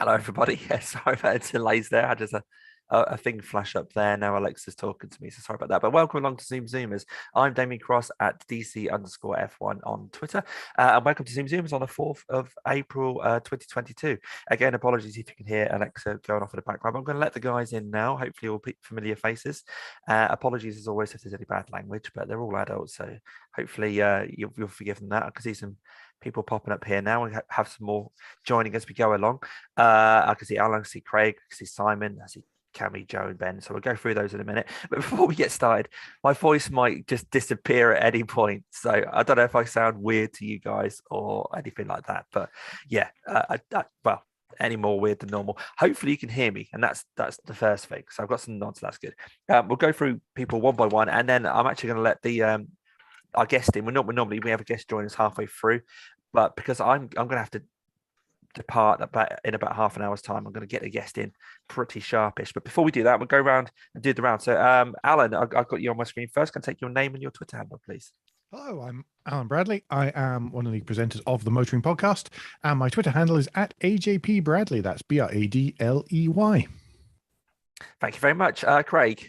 Hello, everybody. Yeah, sorry about the delays there. I had just a thing flash up there. Now Alexa's talking to me, so sorry about that. But welcome along to ZoomZoomers. I'm Damien Cross at DC_F1 on Twitter. And welcome to ZoomZoomers on the 4th of April 2022. Again, apologies if you can hear Alexa going off in the background. I'm going to let the guys in now. Hopefully, all familiar faces. Apologies as always if there's any bad language, but they're all adults. So hopefully you'll forgive them that. I can see some people popping up here now. We have some more joining as we go along. I can see Alan, I can see Craig, I can see Simon, I see Cammy, Joe, and Ben. So we'll go through those in a minute. But before we get started, my voice might just disappear at any point. So I don't know if I sound weird to you guys or anything like that. But yeah, well, any more weird than normal. Hopefully you can hear me, and that's the first thing. So I've got some nods. That's good. We'll go through people one by one, and then I'm actually going to let the our guest in. Normally we have a guest join us halfway through, but because I'm going to have to depart in about half an hour's time, I'm going to get a guest in pretty sharpish. But before we do that, we'll go around and do the round. So, Alan, I've got you on my screen first. Can I take your name and your Twitter handle, please? Hello, I'm Alan Bradley. I am one of the presenters of the Motoring Podcast, and my Twitter handle is at AJP Bradley. That's BRADLEY. Thank you very much, Craig.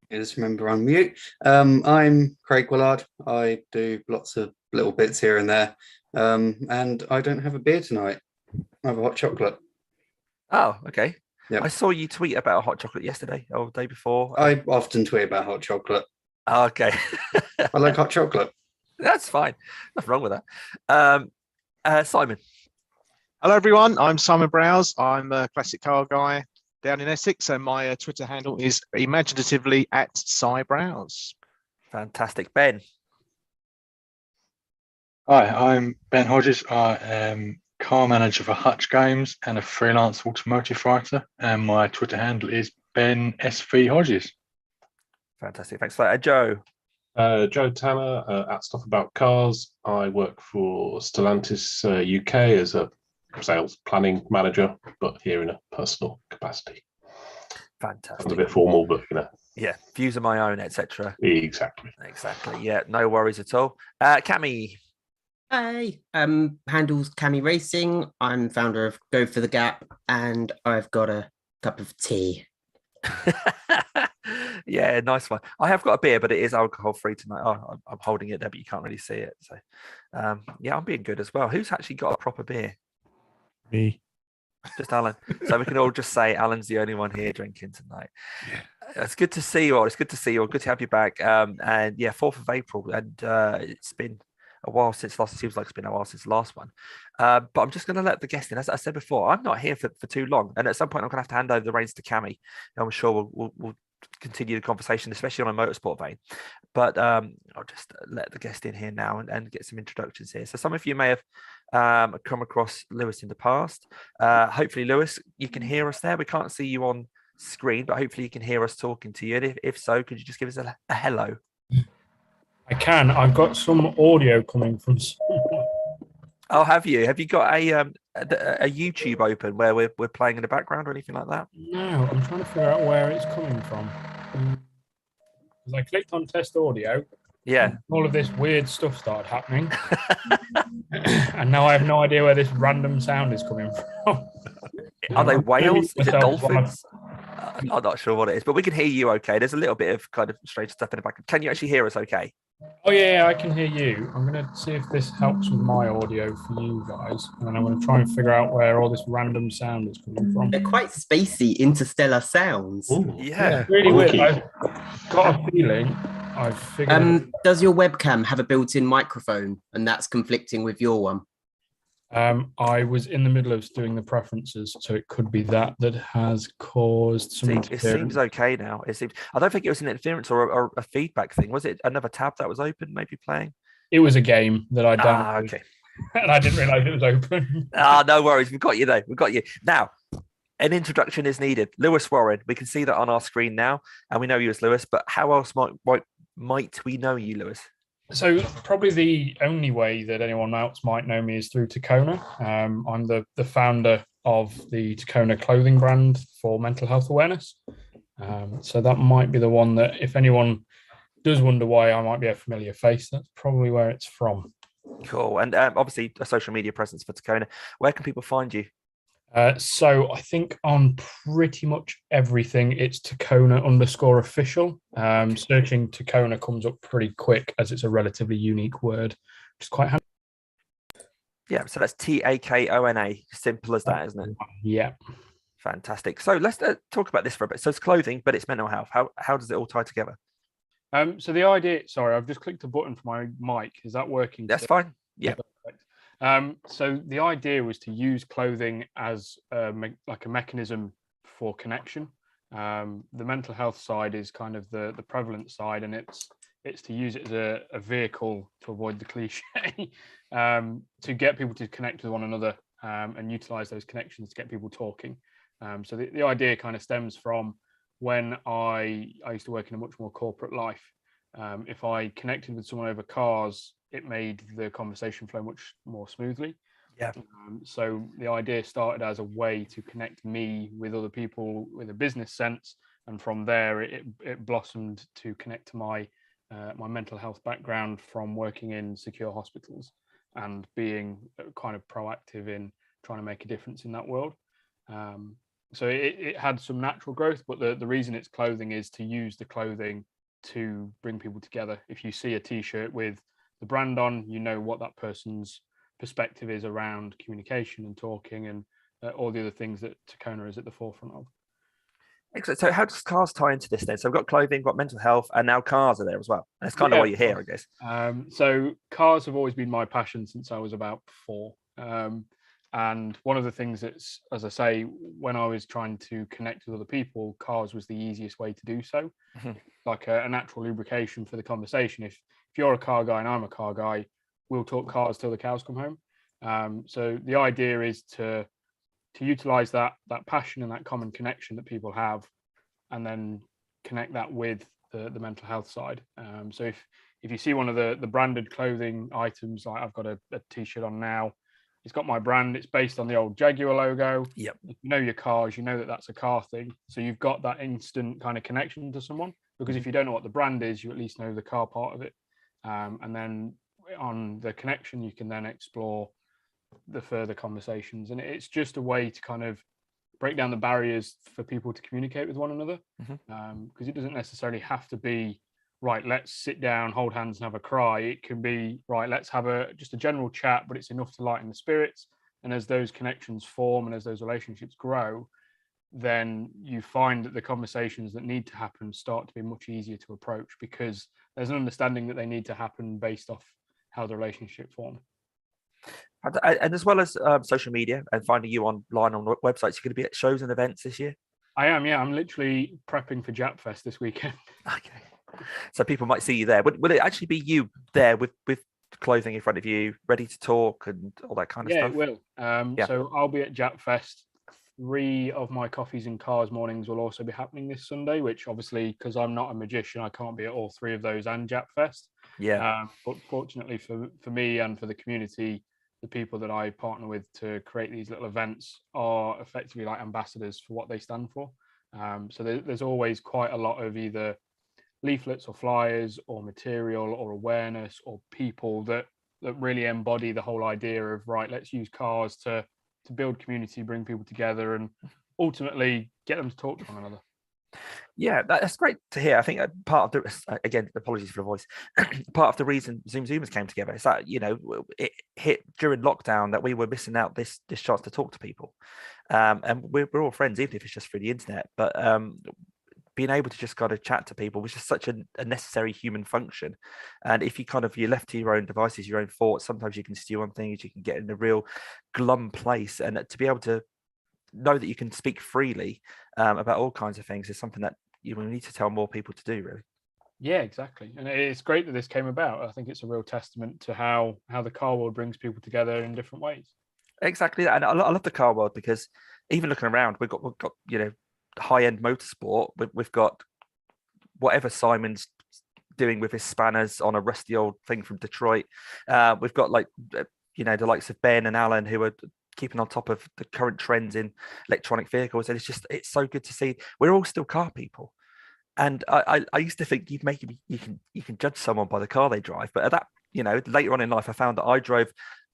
Just remember on mute. I'm Craig Willard. I do lots of little bits here and there, and I don't have a beer tonight. I have a hot chocolate. Oh, okay. Yep. I saw you tweet about a hot chocolate yesterday or the day before. I often tweet about hot chocolate. Oh, okay. I like hot chocolate. That's fine. Nothing wrong with that. Simon. Hello, everyone. I'm Simon Browse. I'm a classic car guy down in Essex, and my Twitter handle is imaginatively at @CyBrowse. Fantastic. Ben. Hi, I'm Ben Hodges. I am car manager for Hutch Games and a freelance automotive writer, and my Twitter handle is Ben SV Hodges. Fantastic. Thanks for that. Joe. Joe Tanner at Stuff About Cars. I work for Stellantis UK as a sales planning manager, but here in a personal capacity. Fantastic. Sounds a bit formal, but you know. Yeah, views of my own, etc. Exactly. Yeah, no worries at all. Cammy. Hey, handles Cammy Racing. I'm founder of Go for the Gap, and I've got a cup of tea. Yeah, nice one. I have got a beer, but it is alcohol free tonight. Oh, I'm holding it there, but you can't really see it. So, yeah, I'm being good as well. Who's actually got a proper beer? Me. Just Alan. So we can all just say Alan's the only one here drinking tonight. Yeah. It's good to see you all. It's good to see you all. Good to have you back. And yeah, 4th of April, and it's been a while since last. It seems like it's been a while since the last one. But I'm just going to let the guest in. As I said before, I'm not here for too long, and at some point I'm going to have to hand over the reins to Cammy. I'm sure we'll continue the conversation, especially on a motorsport vein. But I'll just let the guest in here now and get some introductions here. So some of you may have come across Lewis in the past. Hopefully, Lewis, you can hear us there. We can't see you on screen, but hopefully you can hear us talking to you. And if so, could you just give us a hello? I can. I've got some audio coming from someone. Oh, have you? Have you got a YouTube open where we're playing in the background or anything like that? No, I'm trying to figure out where it's coming from. Because I clicked on test audio. Yeah. All of this weird stuff started happening. And now I have no idea where this random sound is coming from. Are they whales? Is it dolphins? I'm not sure what it is, but we can hear you okay. There's a little bit of kind of strange stuff in the background. Can you actually hear us okay? Oh, yeah, I can hear you. I'm going to see if this helps with my audio for you guys. And I'm going to try and figure out where all this random sound is coming from. They're quite spacey, interstellar sounds. Ooh, yeah. Really weird. I've got a feeling I've figured... Does your webcam have a built-in microphone, and that's conflicting with your one? I was in the middle of doing the preferences, so it could be that has caused some interference. It seems okay now. I don't think it was an interference or a feedback thing. Was it another tab that was open, maybe playing? It was a game that I downloaded. Okay. And I didn't realise it was open. No worries. We've got you, though. We've got you. Now, an introduction is needed. Lewis Warren. We can see that on our screen now, and we know you as Lewis, but how else might we know you, Lewis? So probably the only way that anyone else might know me is through Tacona. I'm the founder of the Tacona clothing brand for mental health awareness. So that might be the one that if anyone does wonder why I might be a familiar face, that's probably where it's from. Cool. And obviously a social media presence for Tacona. Where can people find you? So I think on pretty much everything, it's Tacona_official. Searching Tacona comes up pretty quick as it's a relatively unique word, which is quite handy. Yeah, so that's Takona. Simple as that, isn't it? Yeah. Fantastic. So let's talk about this for a bit. So it's clothing, but it's mental health. How does it all tie together? So the idea, sorry, I've just clicked a button for my mic. Is that working? That's fine. Yeah. So the idea was to use clothing as like a mechanism for connection. The mental health side is kind of the prevalent side, and it's to use it as a vehicle, to avoid the cliche, to get people to connect with one another, and utilize those connections to get people talking. So the idea kind of stems from when I used to work in a much more corporate life. If I connected with someone over cars, it made the conversation flow much more smoothly. Yeah. So the idea started as a way to connect me with other people with a business sense, and from there it blossomed to connect to my mental health background from working in secure hospitals and being kind of proactive in trying to make a difference in that world. So it had some natural growth, but the reason it's clothing is to use the clothing to bring people together. If you see a t-shirt with the brand on, you know what that person's perspective is around communication and talking, and all the other things that Tacona is at the forefront of. Excellent. So how does cars tie into this then? So I've got clothing, got mental health, and now cars are there as well. That's kind of why you're here, I guess. So cars have always been my passion since I was about 4. And one of the things that's, as I say, when I was trying to connect with other people, cars was the easiest way to do so. Like a natural lubrication for the conversation. If you're a car guy and I'm a car guy, we'll talk cars till the cows come home. So the idea is to utilize that passion and that common connection that people have, and then connect that with the mental health side. So if you see one of the branded clothing items, like I've got a t-shirt on now, it's got my brand. It's based on the old Jaguar logo. Yep. If you know your cars, you know that that's a car thing. So you've got that instant kind of connection to someone, because if you don't know what the brand is, you at least know the car part of it. And then on the connection, you can then explore the further conversations. And it's just a way to kind of break down the barriers for people to communicate with one another. Because it doesn't necessarily have to be, right, let's sit down, hold hands and have a cry. It can be, right, let's have just a general chat, but it's enough to lighten the spirits. And as those connections form and as those relationships grow, then you find that the conversations that need to happen start to be much easier to approach, because there's an understanding that they need to happen based off how the relationship formed. And as well as social media and finding you online on websites, you're going to be at shows and events this year? I am, yeah. I'm literally prepping for JAPFest this weekend. Okay. So people might see you there. Will it actually be you there with clothing in front of you, ready to talk and all that kind of stuff? Yeah, it will. So I'll be at JAPFest. 3 of my Coffees and Cars mornings will also be happening this Sunday, which obviously, because I'm not a magician, I can't be at all 3 of those and JAPFest. Yeah. But fortunately for me and for the community, the people that I partner with to create these little events are effectively like ambassadors for what they stand for. So there's always quite a lot of either leaflets or flyers or material or awareness or people that really embody the whole idea of, right, let's use cars to build community, bring people together, and ultimately get them to talk to one another. Yeah, that's great to hear. I think part of the, again, apologies for the voice, part of the reason ZoomZoomers came together is that, it hit during lockdown that we were missing out this chance to talk to people. And we're all friends, even if it's just through the internet. But being able to just kind of chat to people was just such a necessary human function. And if you're left to your own devices, your own thoughts, sometimes you can stew on things, you can get in a real glum place. And to be able to know that you can speak freely about all kinds of things is something that we need to tell more people to do, really. Yeah, exactly. And it's great that this came about. I think it's a real testament to how the car world brings people together in different ways. Exactly. And I love the car world, because even looking around, we've got high-end motorsport. We've got whatever Simon's doing with his spanners on a rusty old thing from Detroit. We've got the likes of Ben and Alan, who are keeping on top of the current trends in electronic vehicles. And it's so good to see. We're all still car people. And I used to think you can judge someone by the car they drive, but at that later on in life, I found that I drove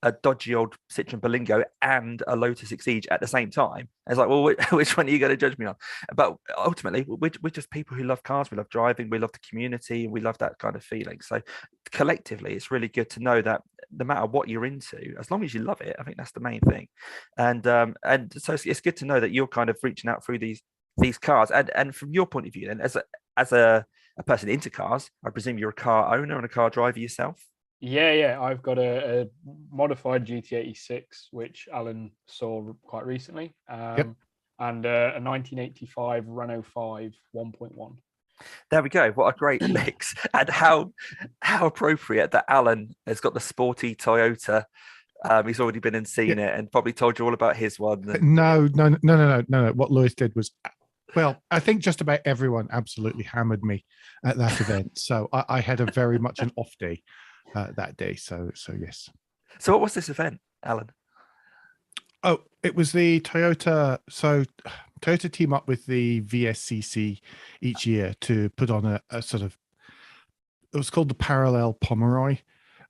a dodgy old Citroen Berlingo and a Lotus Exige at the same time. It's like, well, which one are you going to judge me on? But ultimately, we're just people who love cars. We love driving. We love the community. We love that kind of feeling. So collectively, it's really good to know that no matter what you're into, as long as you love it, I think that's the main thing. And so it's good to know that you're kind of reaching out through these cars. And from your point of view, then, as a person into cars, I presume you're a car owner and a car driver yourself. Yeah. I've got a modified GT86, which Alan saw quite recently, and a 1985 Renault 5 1.1. There we go. What a great mix. And how appropriate that Alan has got the sporty Toyota. He's already been and seen it and probably told you all about his one. No. What Lewis did was, well, I think just about everyone absolutely hammered me at that event. So I had a very much an off day that day. So yes. So what was this event, Alan? Oh, it was the Toyota. So Toyota team up with the VSCC each year to put on a sort of, it was called the Parallel Pomeroy.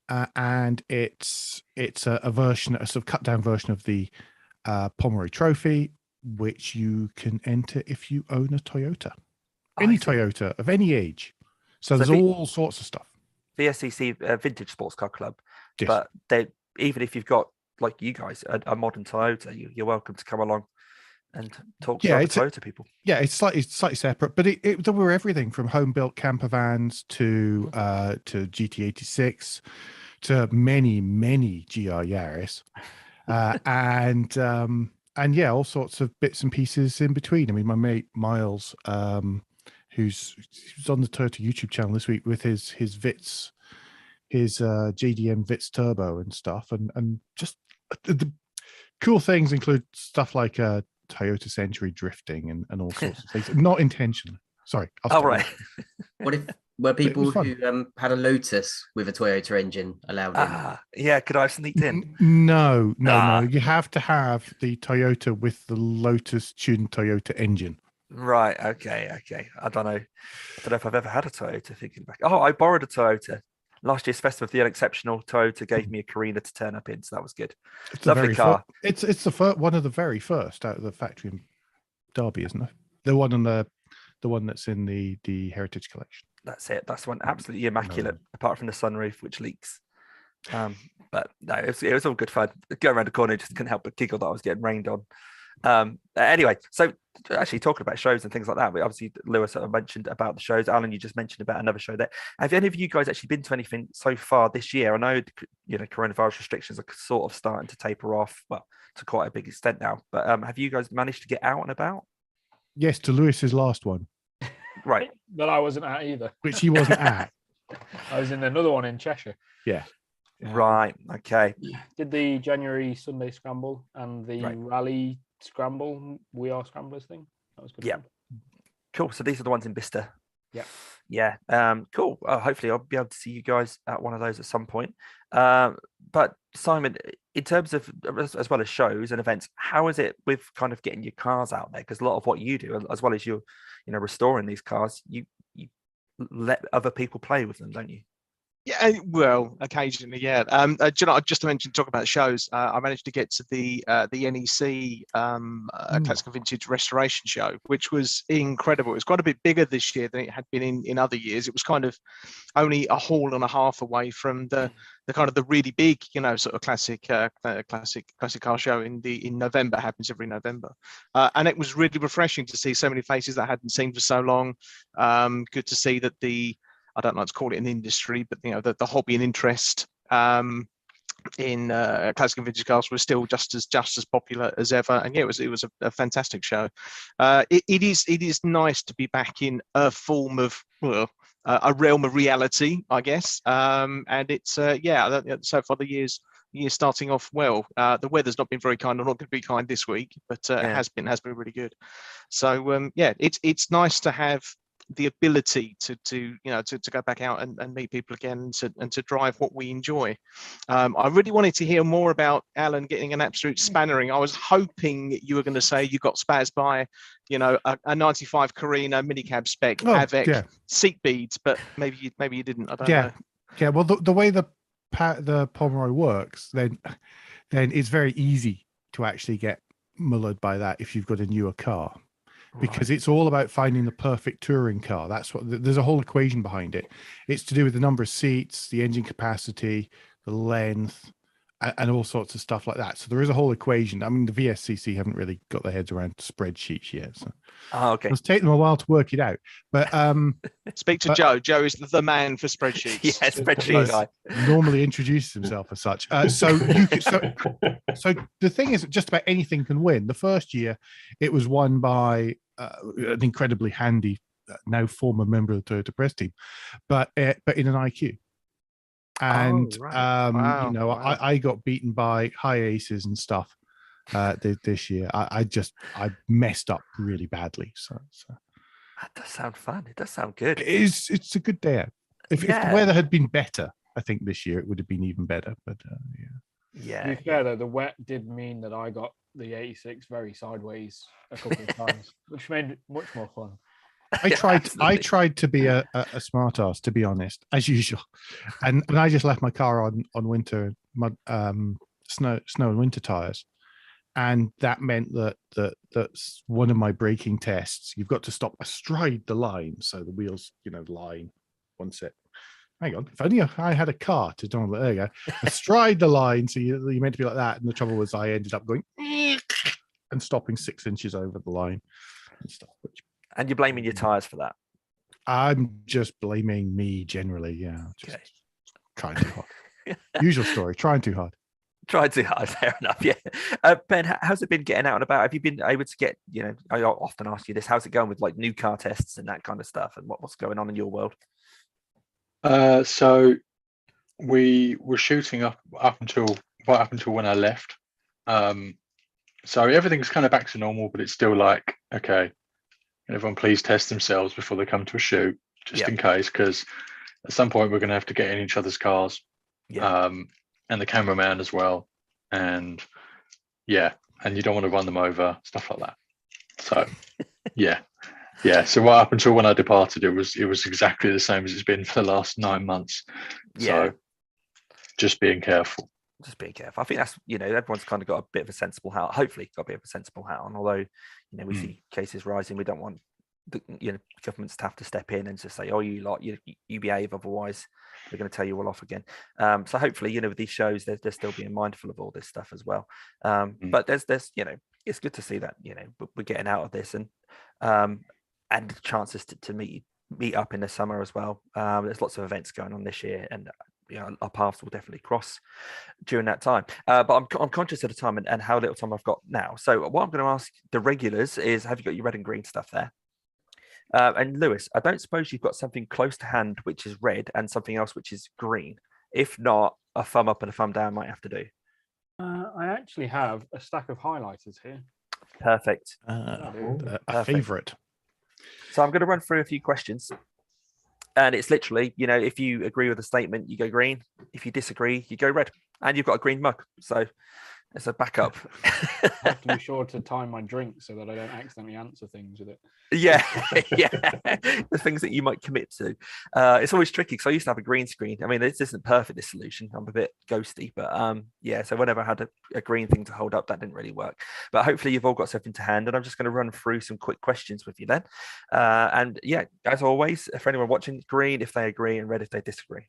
And it's a version, a sort of cut down version of the Pomeroy Trophy, which you can enter if you own a Toyota, any Toyota of any age. So there's all sorts of stuff. VSCC Vintage Sports Car Club, Yes. but even if you've got, like you guys, a modern Toyota, you're welcome to come along and talk to other Toyota people. Yeah, it's slightly separate, but there were everything from home built camper vans to GT86 to many GR Yaris, and yeah, all sorts of bits and pieces in between. I mean, my mate Miles, who's on the Toyota YouTube channel this week with his Vitz, his JDM Vitz Turbo and stuff, and just the cool things include stuff like Toyota Century drifting and all sorts of things. Not intentionally. Sorry. Right. What if were people who had a Lotus with a Toyota engine allowed in? Yeah, could I have sneaked in? No. You have to have the Toyota with the Lotus tuned Toyota engine. Right. Okay. I don't know if I've ever had a Toyota. Thinking back, I borrowed a Toyota last year's Festival of the Unexceptional. Toyota gave me a Carina to turn up in, so that was good. It's lovely car. It's the one of the very first out of the factory in Derby, isn't it? The one that's in the Heritage Collection. That's it. That's the one. Absolutely immaculate, apart from the sunroof, which leaks. But no, it was all good fun. Going around the corner, just couldn't help but giggle that I was getting rained on. Anyway, so actually talking about shows and things like that, we obviously Lewis sort of mentioned about the shows. Alan, you just mentioned about another show there. Have any of you guys actually been to anything so far this year? I know coronavirus restrictions are sort of starting to taper off, well, to quite a big extent now, but have you guys managed to get out and about? Yes, to Lewis's last one, right? That I wasn't at either, which he wasn't at. I was in another one in Cheshire. Yeah. Right. Okay. Did the January Sunday Scramble and the Rally Scramble, We Are Scramblers thing. That was good. Yeah. Cool. So these are the ones in Bicester. Yeah. Yeah. Cool. Hopefully I'll be able to see you guys at one of those at some point. But Simon, in terms of as well as shows and events, how is it with kind of getting your cars out there? Because a lot of what you do, as well as you're, restoring these cars, you let other people play with them, don't you? Yeah, well, occasionally, yeah. Just to mention, talk about shows. I managed to get to the NEC Classic and Vintage Restoration Show, which was incredible. It was quite a bit bigger this year than it had been in other years. It was kind of only a haul and a half away from the kind of the really big, sort of classic car show in November. Happens every November, and it was really refreshing to see so many faces that I hadn't seen for so long. Good to see that I don't like to call it an industry, but the hobby and interest in classic and vintage cars was still just as popular as ever. And yeah, it was a fantastic show. It is nice to be back in a form of a realm of reality, I guess. And it's so far the year starting off well. The weather's not been very kind. I'm not going to be kind this week, but it has been really good. So it's nice to have the ability to go back out and meet people again and to drive what we enjoy. I really wanted to hear more about Alan getting an absolute spannering. I was hoping you were going to say you got spazzed by a 95 Carina minicab spec avec seat beads, but maybe you didn't. I don't know. Yeah, well, the way the the Pomeroy works, then it's very easy to actually get mullered by that if you've got a newer car, because it's all about finding the perfect touring car. That's what there's a whole equation behind it. It's to do with the number of seats, the engine capacity, the length, and all sorts of stuff like that. So there is a whole equation. I mean, the VSCC haven't really got their heads around spreadsheets yet, so okay. it's taken them a while to work it out. But Speak to Joe. Joe is the man for spreadsheets. Yeah, spreadsheet guy. Normally introduces himself as such. So the thing is, just about anything can win. The first year, it was won by an incredibly handy, now former member of the Toyota press team, but in an IQ. And Wow. you know, Wow. I got beaten by high aces and stuff this year. I messed up really badly. So That does sound fun. It does sound good. it's a good day out. If the weather had been better, I think this year it would have been even better. But Yeah. To be fair, though, the wet did mean that I got the 86 very sideways a couple of times, which made it much more fun. I tried to be a smart ass, to be honest, as usual, and I just left my car on winter mud, snow and winter tires, and that meant that's one of my braking tests. You've got to stop astride the line, so the wheels, line one set. Hang on, if only I had a car to do it. There you go, astride the line. So you're meant to be like that, and the trouble was I ended up going and stopping 6 inches over the line and stuff, which. And you're blaming your tires for that. I'm just blaming me generally. Yeah. Just Okay. trying too hard. Usual story. Trying too hard. Tried too hard. Fair enough. Yeah. Ben, how's it been getting out and about? Have you been able to get, I often ask you this, how's it going with like new car tests and that kind of stuff, and what's going on in your world? So we were shooting up until when I left. So everything's kind of back to normal, but it's still like, okay, everyone please test themselves before they come to a shoot, just in case, because at some point we're going to have to get in each other's cars, and the cameraman as well, and and you don't want to run them over, stuff like that. So so right up until when I departed, it was exactly the same as it's been for the last 9 months. So just being careful. Just being careful. I think that's, everyone's kind of got a bit of a sensible hat. Hopefully got a bit of a sensible hat on, although, we see cases rising. We don't want the governments to have to step in and just say, oh, you lot, you behave, otherwise they're going to tell you all off again. So hopefully, with these shows, they're still being mindful of all this stuff as well. But there's it's good to see that, we're getting out of this, and chances to meet up in the summer as well. There's lots of events going on this year, and our paths will definitely cross during that time. But I'm conscious of the time and how little time I've got now. So what I'm going to ask the regulars is, have you got your red and green stuff there? And Lewis, I don't suppose you've got something close to hand which is red and something else which is green. If not, a thumb up and a thumb down might have to do. I actually have a stack of highlighters here. Perfect. A favorite. So I'm going to run through a few questions. And it's literally, if you agree with the statement, you go green. If you disagree, you go red. And you've got a green mug. So it's a backup. I have to be sure to time my drink so that I don't accidentally answer things with it. Yeah. The things that you might commit to. It's always tricky because I used to have a green screen. I mean, this isn't perfect, this solution. I'm a bit ghosty, but so whenever I had a green thing to hold up, that didn't really work. But hopefully you've all got something to hand, and I'm just going to run through some quick questions with you then. And as always, for anyone watching, green if they agree and red if they disagree.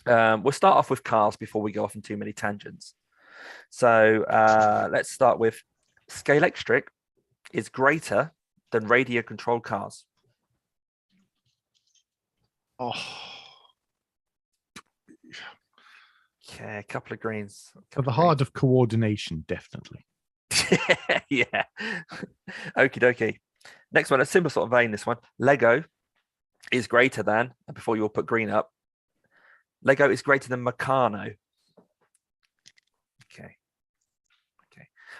We'll start off with cars before we go off in too many tangents. So let's start with Scalextric is greater than radio controlled cars. Oh. Okay, a couple of greens. For the heart of coordination, definitely. Yeah. Okie dokie. Next one, a similar sort of vein, this one. Lego is greater than, and before you all put green up, Lego is greater than Meccano. Okay.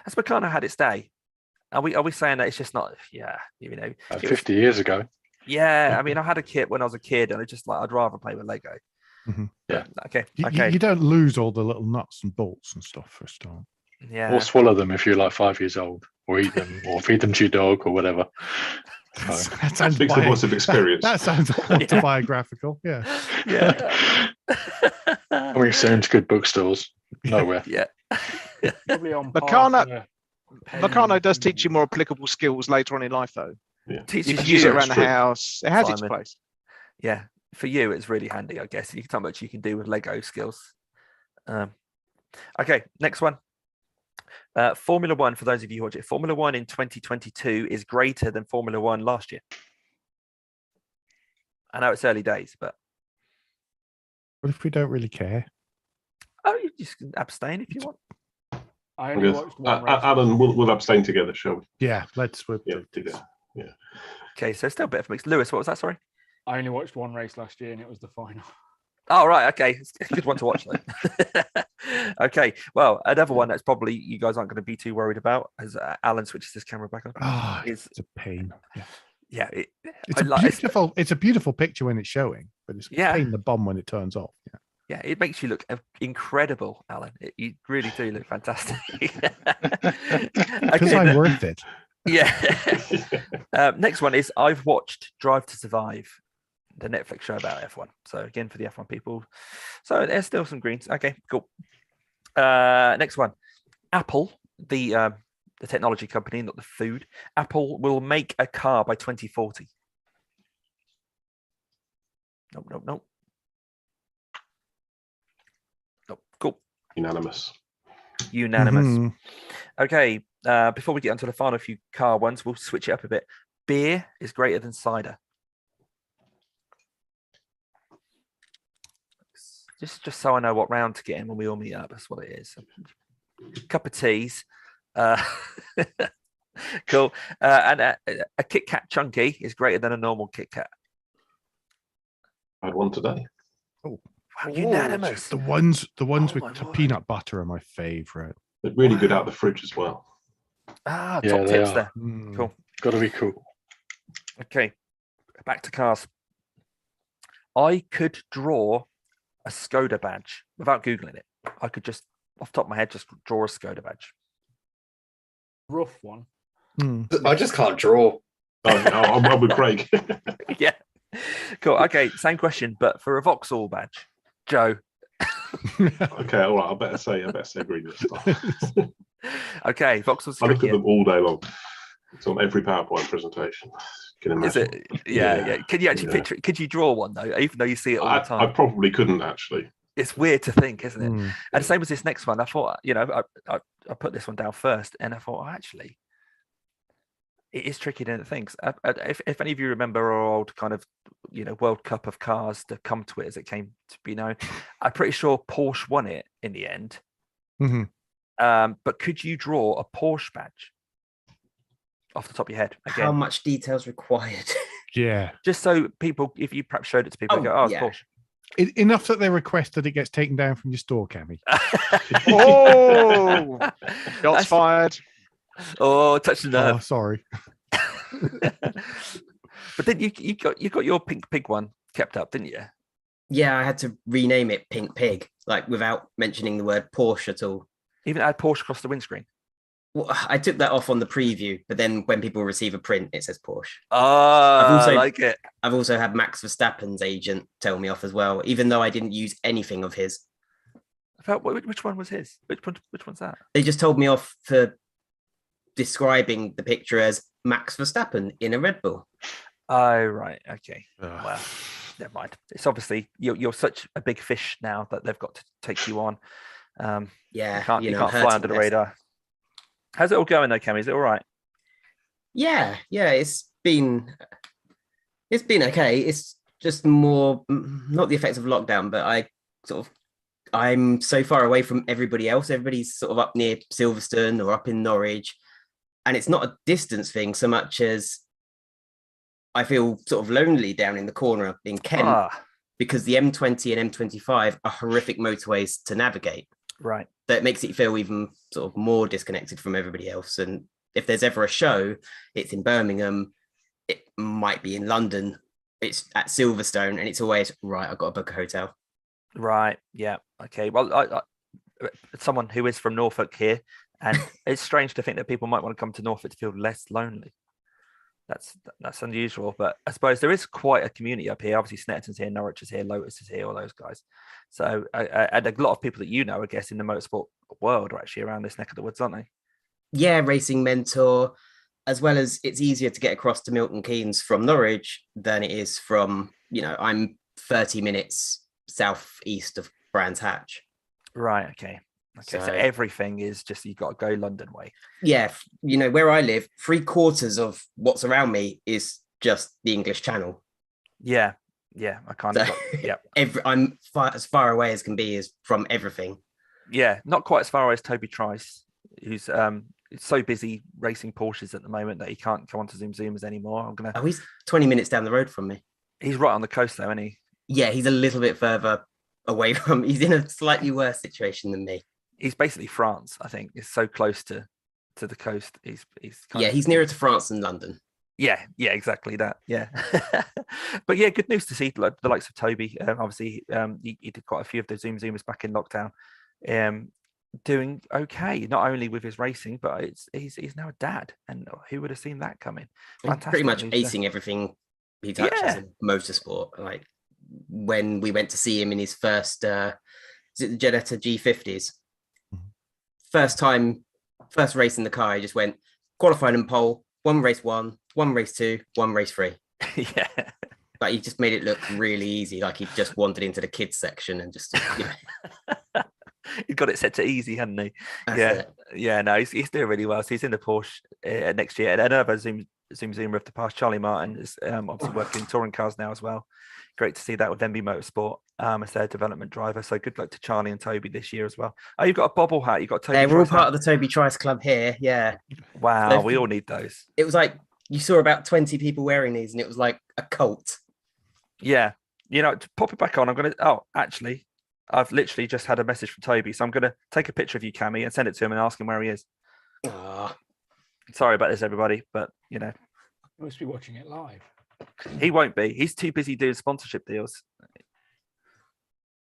Has Meccano had its day? Are we saying that it's just not? 50 years ago. Yeah, I mean, I had a kit when I was a kid, and I'd rather play with Lego. Mm-hmm. Yeah. Okay. You don't lose all the little nuts and bolts and stuff for a start. Yeah. Or swallow them if you're like 5 years old, or eat them, or feed them to your dog, or whatever. That sounds Speaks the voice of experience. That sounds autobiographical. Yeah. Yeah. Coming soon to good bookstores. Nowhere. Yeah. Probably on Meccano- par for Meccano does Penny. teach you more applicable skills later on in life, though. You Teaches can use it around the True. house. It has its Simon. place. Yeah. For you, it's really handy, I guess. You can tell how much you can do with Lego skills. Okay, next one. Formula One, for those of you who watch it, Formula One in 2022 is greater than Formula One last year. I know it's early days, but What if we don't really care? you just can abstain if you want. I I only guess. watched one race. Alan, we'll abstain together, shall we? Yeah, let's. Yeah, together. Yeah. Okay, so still a bit of a mix. Lewis, what was that? Sorry. I only watched one race last year, and it was the final. Oh, right. Okay. It's a good one to watch, though. Okay. Well, another one that's probably you guys aren't going to be too worried about as Alan switches his camera back on. Oh, Is it's a pain. Yeah. yeah. It's a beautiful picture when it's showing, but it's Yeah. a pain in the bum when it turns off. Yeah. Yeah, it makes you look incredible, Alan. You really do look fantastic. Because Okay, I'm worth it. yeah. Next one is I've watched Drive to Survive, the Netflix show about F1. So again, for the F1 people. So there's still some greens. Okay, cool. Next one. Apple, the technology company, not the food. Apple will make a car by 2040. Nope. Nope. Cool. Unanimous. Unanimous. Okay. Before we get onto the final few car ones, we'll switch it up a bit. Beer is greater than cider. Just so I know what round to get in when we all meet up. That's what it is. Cup of teas. Cool. And a Kit Kat Chunky is greater than a normal Kit Kat. I had one today. Oh, wow, unanimous. The ones Oh, with my word. peanut butter are my favorite. They're really good Wow. out of the fridge as well. Ah, Yeah, top they tips are. there. Mm. Cool. Got to be cool. Okay, back to cars. I could draw a Skoda badge without Googling it. I could just, off the top of my head, just draw a Skoda badge. Rough one. Mm. I just can't draw. I'm with Craig. Yeah. Cool. Okay, same question, but for a Vauxhall badge. Joe. Okay, all right. I better say green this time. Okay, Vauxhall's I look at trickier. them all day long. It's on every PowerPoint presentation. You can Is imagine. it? Yeah. Can you actually picture it? Could you draw one though, even though you see it all the I time? probably couldn't actually. It's weird to think, isn't it? Mm. And same as this next one. I thought, I put this one down first, and I thought, actually, it is trickier than it thinks. If any of you remember our old kind of, World Cup of cars, the come to it as it came to be known, I'm pretty sure Porsche won it in the end. Mhm. But could you draw a Porsche badge off the top of your head? How Again, much details required? Yeah. just so people, if you perhaps showed it to people, they go, oh, yeah. it's Enough that they request that it gets taken down from your store, Cammy. Porsche. Oh, shots That's- fired. Oh, touch the Oh, nerve. sorry. But then you got your pink pig one kept up, didn't you? Yeah, I had to rename it Pink Pig, like without mentioning the word Porsche at all. Even add Porsche across the windscreen. Well, I took that off on the preview, but then when people receive a print, it says Porsche. Oh, also- I like it. I've also had Max Verstappen's agent tell me off as well, even though I didn't use anything of his. Which one was his? Which one's that? They just told me off for describing the picture as Max Verstappen in a Red Bull. Oh, right. Okay. Ugh. Well, never mind. It's obviously you're such a big fish now that they've got to take you on. Yeah, You can't I'm fly hurting under the this. radar. How's it all going though, Cam? Is it all right? Yeah, it's been okay. It's just more not the effects of lockdown, but I'm so far away from everybody else. Everybody's sort of up near Silverstone or up in Norwich, and it's not a distance thing so much as I feel sort of lonely down in the corner in Kent because the M20 and M25 are horrific motorways to navigate. Right. So it makes it feel even sort of more disconnected from everybody else. And if there's ever a show, it's in Birmingham, it might be in London, it's at Silverstone, and it's always right. I've got to book a hotel. Right. Yeah. Okay. Well, I someone who is from Norfolk here, and it's strange to think that people might want to come to Norfolk to feel less lonely. that's unusual, but I suppose there is quite a community up here. Obviously, Snetterton's here, Norwich is here, Lotus is here, all those guys. So, and a lot of people that you know, I guess, in the motorsport world are actually around this neck of the woods, aren't they? Yeah, Racing Mentor, as well as it's easier to get across to Milton Keynes from Norwich than it is from, I'm 30 minutes southeast of Brands Hatch. Right. Okay. So everything is just, you've got to go London way. Yeah. Where I live, 3/4 of what's around me is just the English Channel. Yeah. Yeah. I kind of, yeah. I'm as far away as can be is from everything. Yeah. Not quite as far away as Toby Trice, who's so busy racing Porsches at the moment that he can't come on to ZoomZoomers anymore. He's 20 minutes down the road from me. He's right on the coast though, isn't he? Yeah, he's a little bit further away from. He's in a slightly worse situation than me. He's basically France, I think. It's so close to the coast. He's he's nearer to France than London. Yeah, exactly that. Yeah. But yeah, good news to see the likes of Toby. Obviously, he did quite a few of the ZoomZoomers back in lockdown. Doing okay, not only with his racing, but he's now a dad. And who would have seen that coming? Fantastic. Pretty much acing everything he touches in motorsport. Like when we went to see him in his first is it the Jetta G50s? First race in the car, he just went qualifying and pole, one race 1, one race 2, one race 3. Yeah. But he just made it look really easy, like he just wandered into the kids section and just He got it set to easy, hadn't he? That's Yeah. No, he's doing really well. So he's in the Porsche next year. And another ZoomZoomer of the past, Charlie Martin, is obviously working in touring cars now as well. Great to see that with MB Motorsport as their development driver. So good luck to Charlie and Toby this year as well. Oh, you've got a bobble hat. You've got Toby. Yeah, we're all part of the Toby Trice Club here. Yeah. Wow, so we all need those. It was like you saw about 20 people wearing these, and it was like a cult. Yeah, to pop it back on. I'm gonna. Oh, actually, I've literally just had a message from Toby, so I'm gonna take a picture of you, Cammy, and send it to him and ask him where he is. Sorry about this, everybody, but you must be watching it live. He won't be. He's too busy doing sponsorship deals.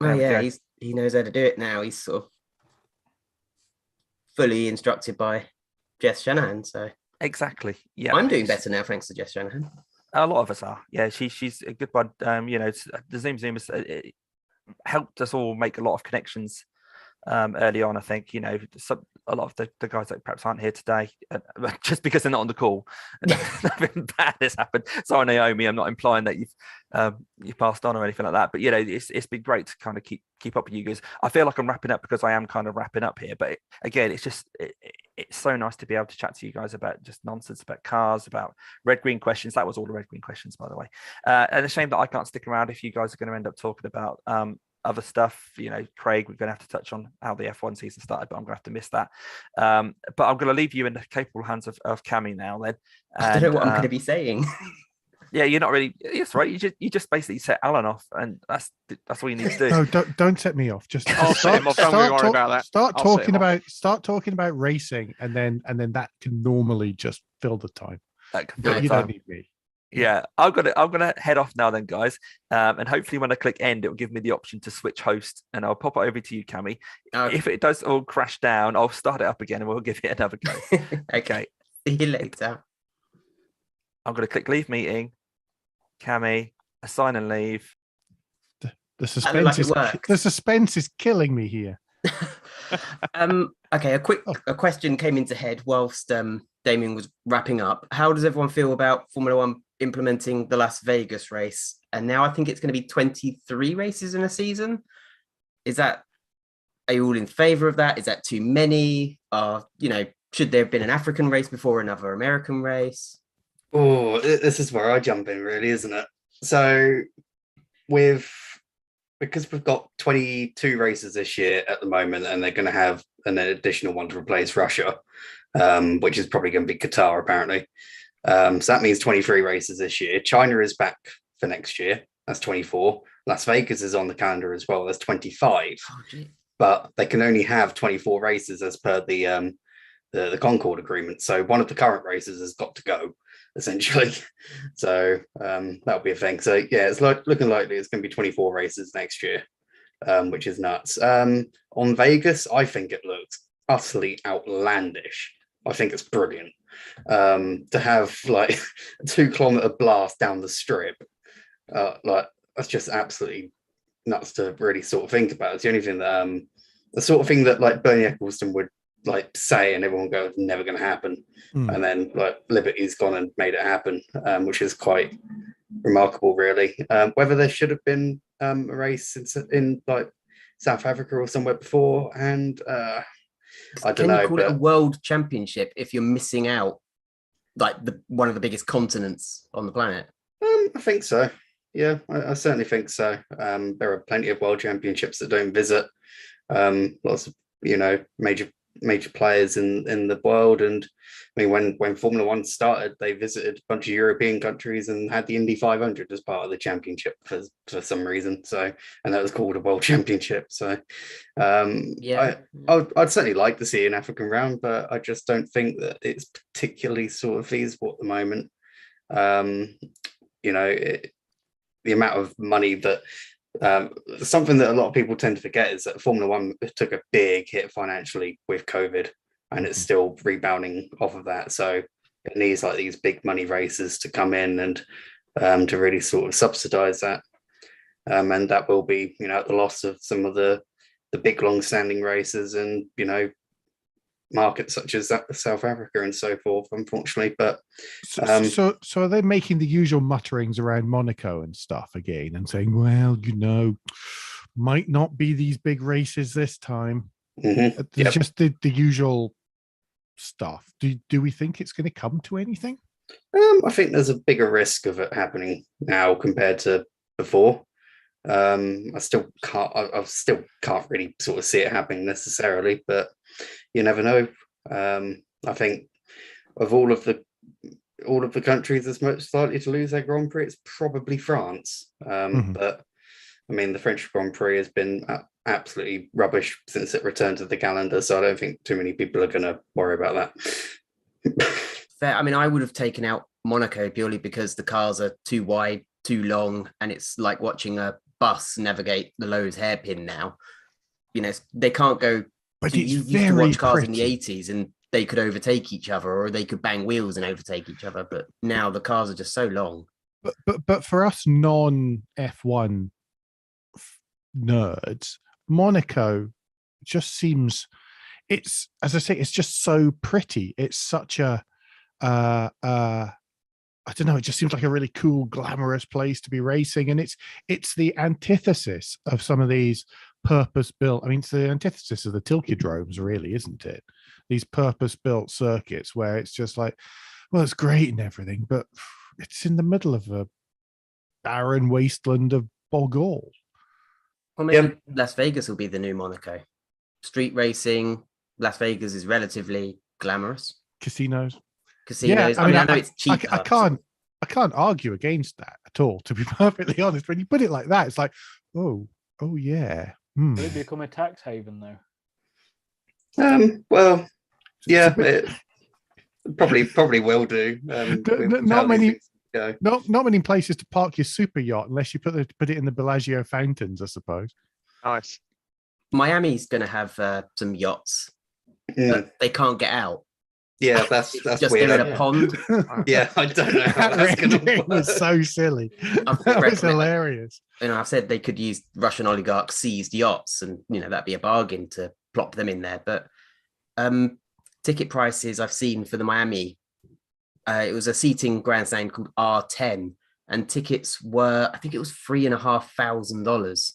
Well, yeah, he knows how to do it now. He's sort of fully instructed by Jess Shanahan. So exactly. Yeah, I'm doing better now thanks to Jess Shanahan. A lot of us are. Yeah, she's a good one. The ZoomZoomers helped us all make a lot of connections early on. I think a lot of the guys that perhaps aren't here today just because they're not on the call. Nothing bad has happened. Sorry, Naomi, I'm not implying that you've passed on or anything like that, but it's been great to kind of keep up with you guys. I feel like I'm wrapping up because I am kind of wrapping up here, but again, it's just it's so nice to be able to chat to you guys about just nonsense, about cars, about red green questions. That was all the red green questions, by the way. And a shame that I can't stick around if you guys are going to end up talking about other stuff. Craig, we're going to have to touch on how the F1 season started, but I'm going to have to miss that. But I'm going to leave you in the capable hands of Cammy now then. I don't know what I'm going to be saying. Yeah, you're not really. Yes, right. You just basically set Alan off, and that's all you need to do. No, don't set me off. Just I'll set him off. Don't worry about that. Start talking about racing, and then that can normally just fill the time. You don't need me. Yeah, I'm gonna head off now then, guys. And hopefully when I click end, it will give me the option to switch host, and I'll pop it over to you, Cammy. Okay. If it does all crash down, I'll start it up again, and we'll give it another go. Okay. See you later. I'm gonna click leave meeting. Cammy, assign and leave. The suspense is killing me here. Okay, a question came into head whilst Damien was wrapping up. How does everyone feel about Formula One implementing the Las Vegas race? And now I think it's going to be 23 races in a season. Are you all in favor of that? Is that too many? Should there have been an African race before another American race? Oh, this is where I jump in, really, isn't it? So because we've got 22 races this year at the moment, and they're going to have an additional one to replace Russia, which is probably going to be Qatar, apparently. So that means 23 races this year. China is back for next year. That's 24. Las Vegas is on the calendar as well. That's 25. But they can only have 24 races as per the Concord agreement. So one of the current races has got to go, essentially. So that'll be a thing. So yeah, it's looking likely it's going to be 24 races next year, which is nuts. On Vegas, I think it looks utterly outlandish I think it's brilliant. To have like a 2-kilometer blast down the strip, like that's just absolutely nuts to really sort of think about. It's the only thing that the sort of thing that like Bernie Ecclestone would like say, and everyone goes, never going to happen. And then like Liberty's gone and made it happen, which is quite remarkable, really. Whether there should have been a race in like South Africa or somewhere before, and I don't know. Can you call it a world championship if you're missing out like one of the biggest continents on the planet? I think so. Yeah, I certainly think so. There are plenty of world championships that don't visit lots of major players in the world. And I mean, when Formula One started, they visited a bunch of European countries and had the Indy 500 as part of the championship for some reason. So, and that was called a world championship. So, I'd certainly like to see an African round, but I just don't think that it's particularly sort of feasible at the moment. The amount of money that something that a lot of people tend to forget is that Formula One took a big hit financially with COVID, and it's still rebounding off of that. So it needs like these big money races to come in and to really sort of subsidize that. And that will be, at the loss of some of the big long-standing races and, markets such as South Africa and so forth, unfortunately. But so are they making the usual mutterings around Monaco and stuff again and saying, well, might not be these big races this time? Just the usual stuff. Do we think it's going to come to anything? I think there's a bigger risk of it happening now compared to before. I still can't really sort of see it happening necessarily, but you never know. I think of all of the countries that's most likely to lose their Grand Prix, it's probably France. But I mean, the French Grand Prix has been absolutely rubbish since it returned to the calendar, so I don't think too many people are going to worry about that. Fair. I mean, I would have taken out Monaco purely because the cars are too wide, too long, and it's like watching a bus navigate the Lowe's hairpin now. They can't go. But you used to watch cars in the 80s and they could overtake each other, or they could bang wheels and overtake each other. But now the cars are just so long. But for us non-F1 nerds, Monaco just seems, it's, as I say, it's just so pretty. It's such a I don't know, it just seems like a really cool, glamorous place to be racing. And it's the antithesis of some of these purpose-built, I mean, it's the antithesis of the Tilkedromes, really, isn't it? These purpose-built circuits where it's just like, well, it's great and everything, but it's in the middle of a barren wasteland of bog all. Well, maybe Las Vegas will be the new Monaco. Street racing, Las Vegas is relatively glamorous. Casinos. Yeah, I mean, I know it's cheap. I can't argue against that at all, to be perfectly honest. When you put it like that, it's like, oh yeah. Will it become a tax haven though? Well, yeah, it probably will do. Not many places to park your super yacht unless you put it in the Bellagio fountains, I suppose. Nice. Miami's going to have some yachts, but they can't get out. Yeah, that's just weird. They're in a pond. Yeah, I don't know how that's going to work. Was so silly. That was hilarious. I've said they could use Russian oligarchs seized yachts, and that'd be a bargain to plop them in there. But ticket prices I've seen for the Miami, it was a seating grandstand called R10, and tickets were, I think it was $3,500.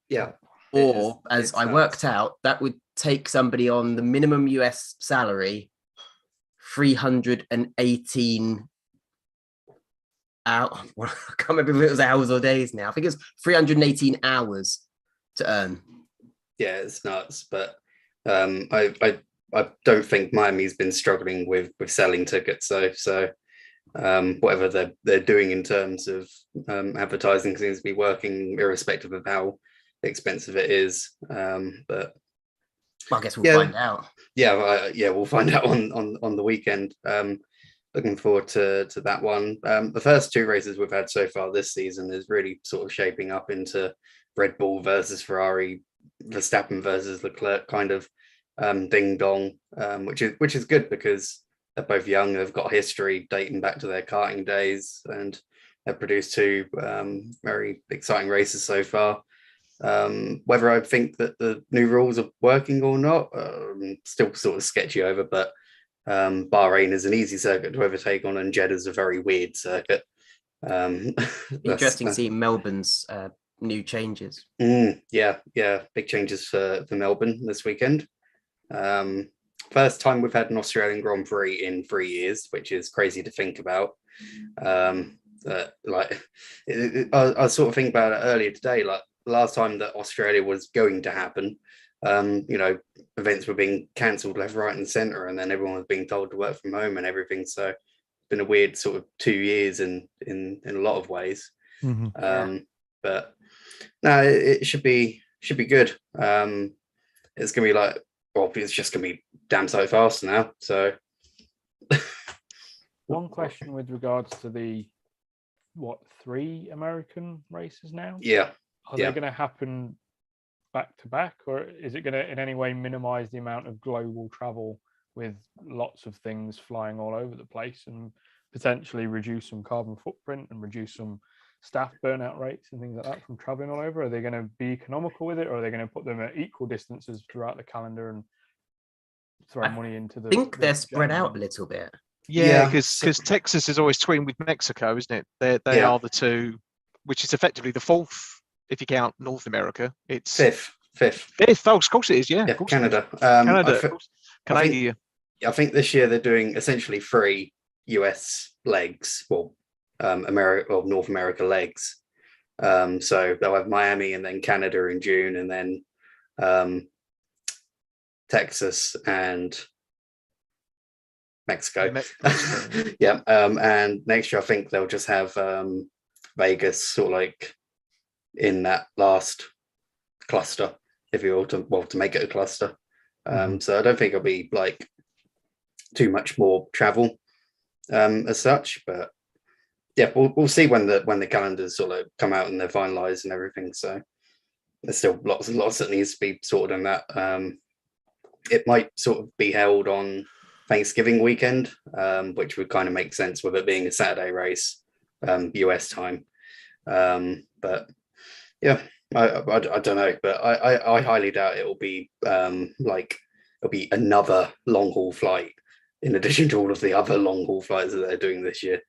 Yeah. Or as I worked out, that would take somebody on the minimum US salary 318 hours. I can't remember if it was hours or days now. I think it was 318 hours to earn. Yeah, it's nuts. But I don't think Miami's been struggling with selling tickets. So whatever they're doing in terms of advertising seems to be working, irrespective of how expensive it is. But I guess we'll find out. Yeah, we'll find out on the weekend. Looking forward to that one. The first two races we've had so far this season is really sort of shaping up into Red Bull versus Ferrari, Verstappen versus Leclerc kind of Ding Dong, which is good because they're both young. They've got history dating back to their karting days, and they've produced two very exciting races so far. Whether I think that the new rules are working or not, still sort of sketchy over, but Bahrain is an easy circuit to overtake on, and Jeddah's a very weird circuit. Interesting seeing Melbourne's new changes. Yeah, big changes for Melbourne this weekend. First time we've had an Australian Grand Prix in 3 years, which is crazy to think about. I was sort of thinking about it earlier today, like the last time that Australia was going to happen, events were being cancelled left, right, and centre, and then everyone was being told to work from home and everything. So it's been a weird sort of 2 years in a lot of ways. But no, it should be good. It's gonna be like, well, it's just gonna be damn so fast now. So one question with regards to the 3 American races now? Yeah. Are they going to happen back to back, or is it going to in any way minimize the amount of global travel with lots of things flying all over the place and potentially reduce some carbon footprint and reduce some staff burnout rates and things like that from traveling all over? Are they going to be economical with it, or are they going to put them at equal distances throughout the calendar and throw money into the? I think they're spread out a little bit. Yeah, because Texas is always twinning with Mexico, isn't it? They are the two, which is effectively the fourth if you count North America. It's fifth. Oh, of course it is. Yeah, of course Canada. Canada. I think this year they're doing essentially 3 US legs, North America legs. So they'll have Miami and then Canada in June, and then Texas and Mexico. Yeah. And next year I think they'll just have Vegas sort of like in that last cluster, if you will, to make it a cluster. So I don't think it'll be like too much more travel as such, but yeah, we'll see when the calendars sort of come out and they're finalized and everything. So there's still lots that needs to be sorted on that. It might sort of be held on Thanksgiving weekend, which would kind of make sense with it being a Saturday race, US time. But yeah, I don't know, but I highly doubt it will be it'll be another long haul flight in addition to all of the other long haul flights that they're doing this year.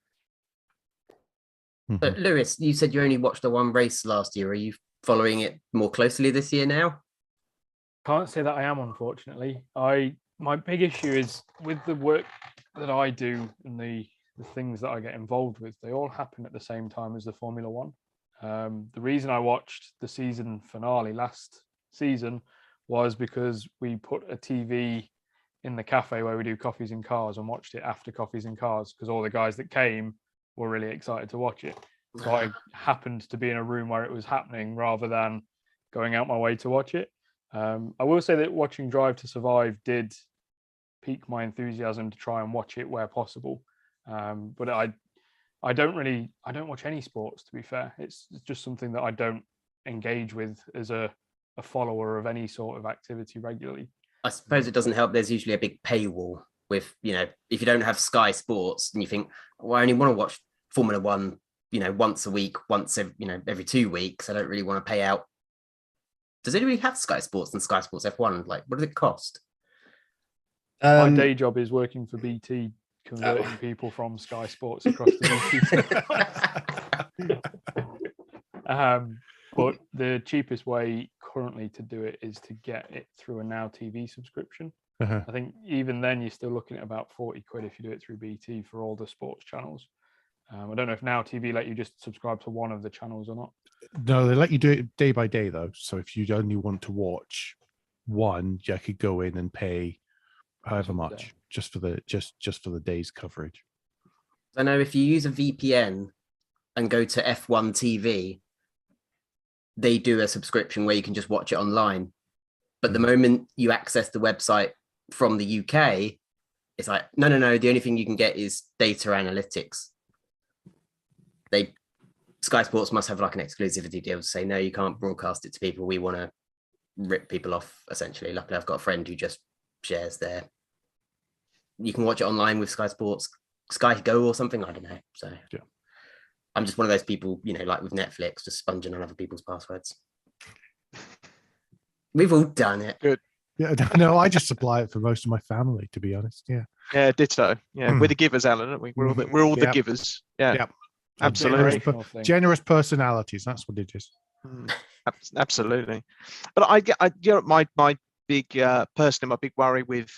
But Lewis, you said you only watched the one race last year. Are you following it more closely this year now? Can't say that I am, unfortunately. My big issue is with the work that I do and the things that I get involved with, they all happen at the same time as the Formula One. The reason I watched the season finale last season was because we put a TV in the cafe where we do coffees and cars and watched it after coffees and cars because all the guys that came were really excited to watch it. So I happened to be in a room where it was happening rather than going out my way to watch it. I will say that watching Drive to Survive did pique my enthusiasm to try and watch it where possible. But I don't watch any sports, to be fair. It's just something that I don't engage with as a follower of any sort of activity regularly. I suppose it doesn't help. There's usually a big paywall with, if you don't have Sky Sports and you think, well, I only want to watch Formula One, once a week, every 2 weeks. I don't really want to pay out. Does anybody have Sky Sports and Sky Sports F1? Like, what does it cost? My day job is working for BT, converting people from Sky Sports across the BT. But the cheapest way currently to do it is to get it through a Now TV subscription. I think even then you're still looking at about 40 quid if you do it through BT for all the sports channels. I don't know if Now TV let you just subscribe to one of the channels or not. No, they let you do it day by day though. So if you only want to watch one, you could go in and pay however much just for the day's coverage. I know if you use a VPN and go to F1 TV, they do a subscription where you can just watch it online. But the moment you access the website from the UK, it's like, no. The only thing you can get is data analytics. Sky Sports must have like an exclusivity deal to say, no, you can't broadcast it to people. We want to rip people off, essentially. Luckily, I've got a friend who just shares there. You can watch it online with Sky Sports, Sky Go or something. I don't know. So Yeah. I'm just one of those people, like with Netflix, just sponging on other people's passwords. We've all done it. Good. Yeah, no, I just supply it for most of my family, to be honest. Yeah. Yeah, ditto. Yeah, we're the givers, Alan, aren't we? We're all the Yep. givers. Yeah, Yep. absolutely. Generous personalities. That's what it is. Absolutely. But my big personally, my big worry with,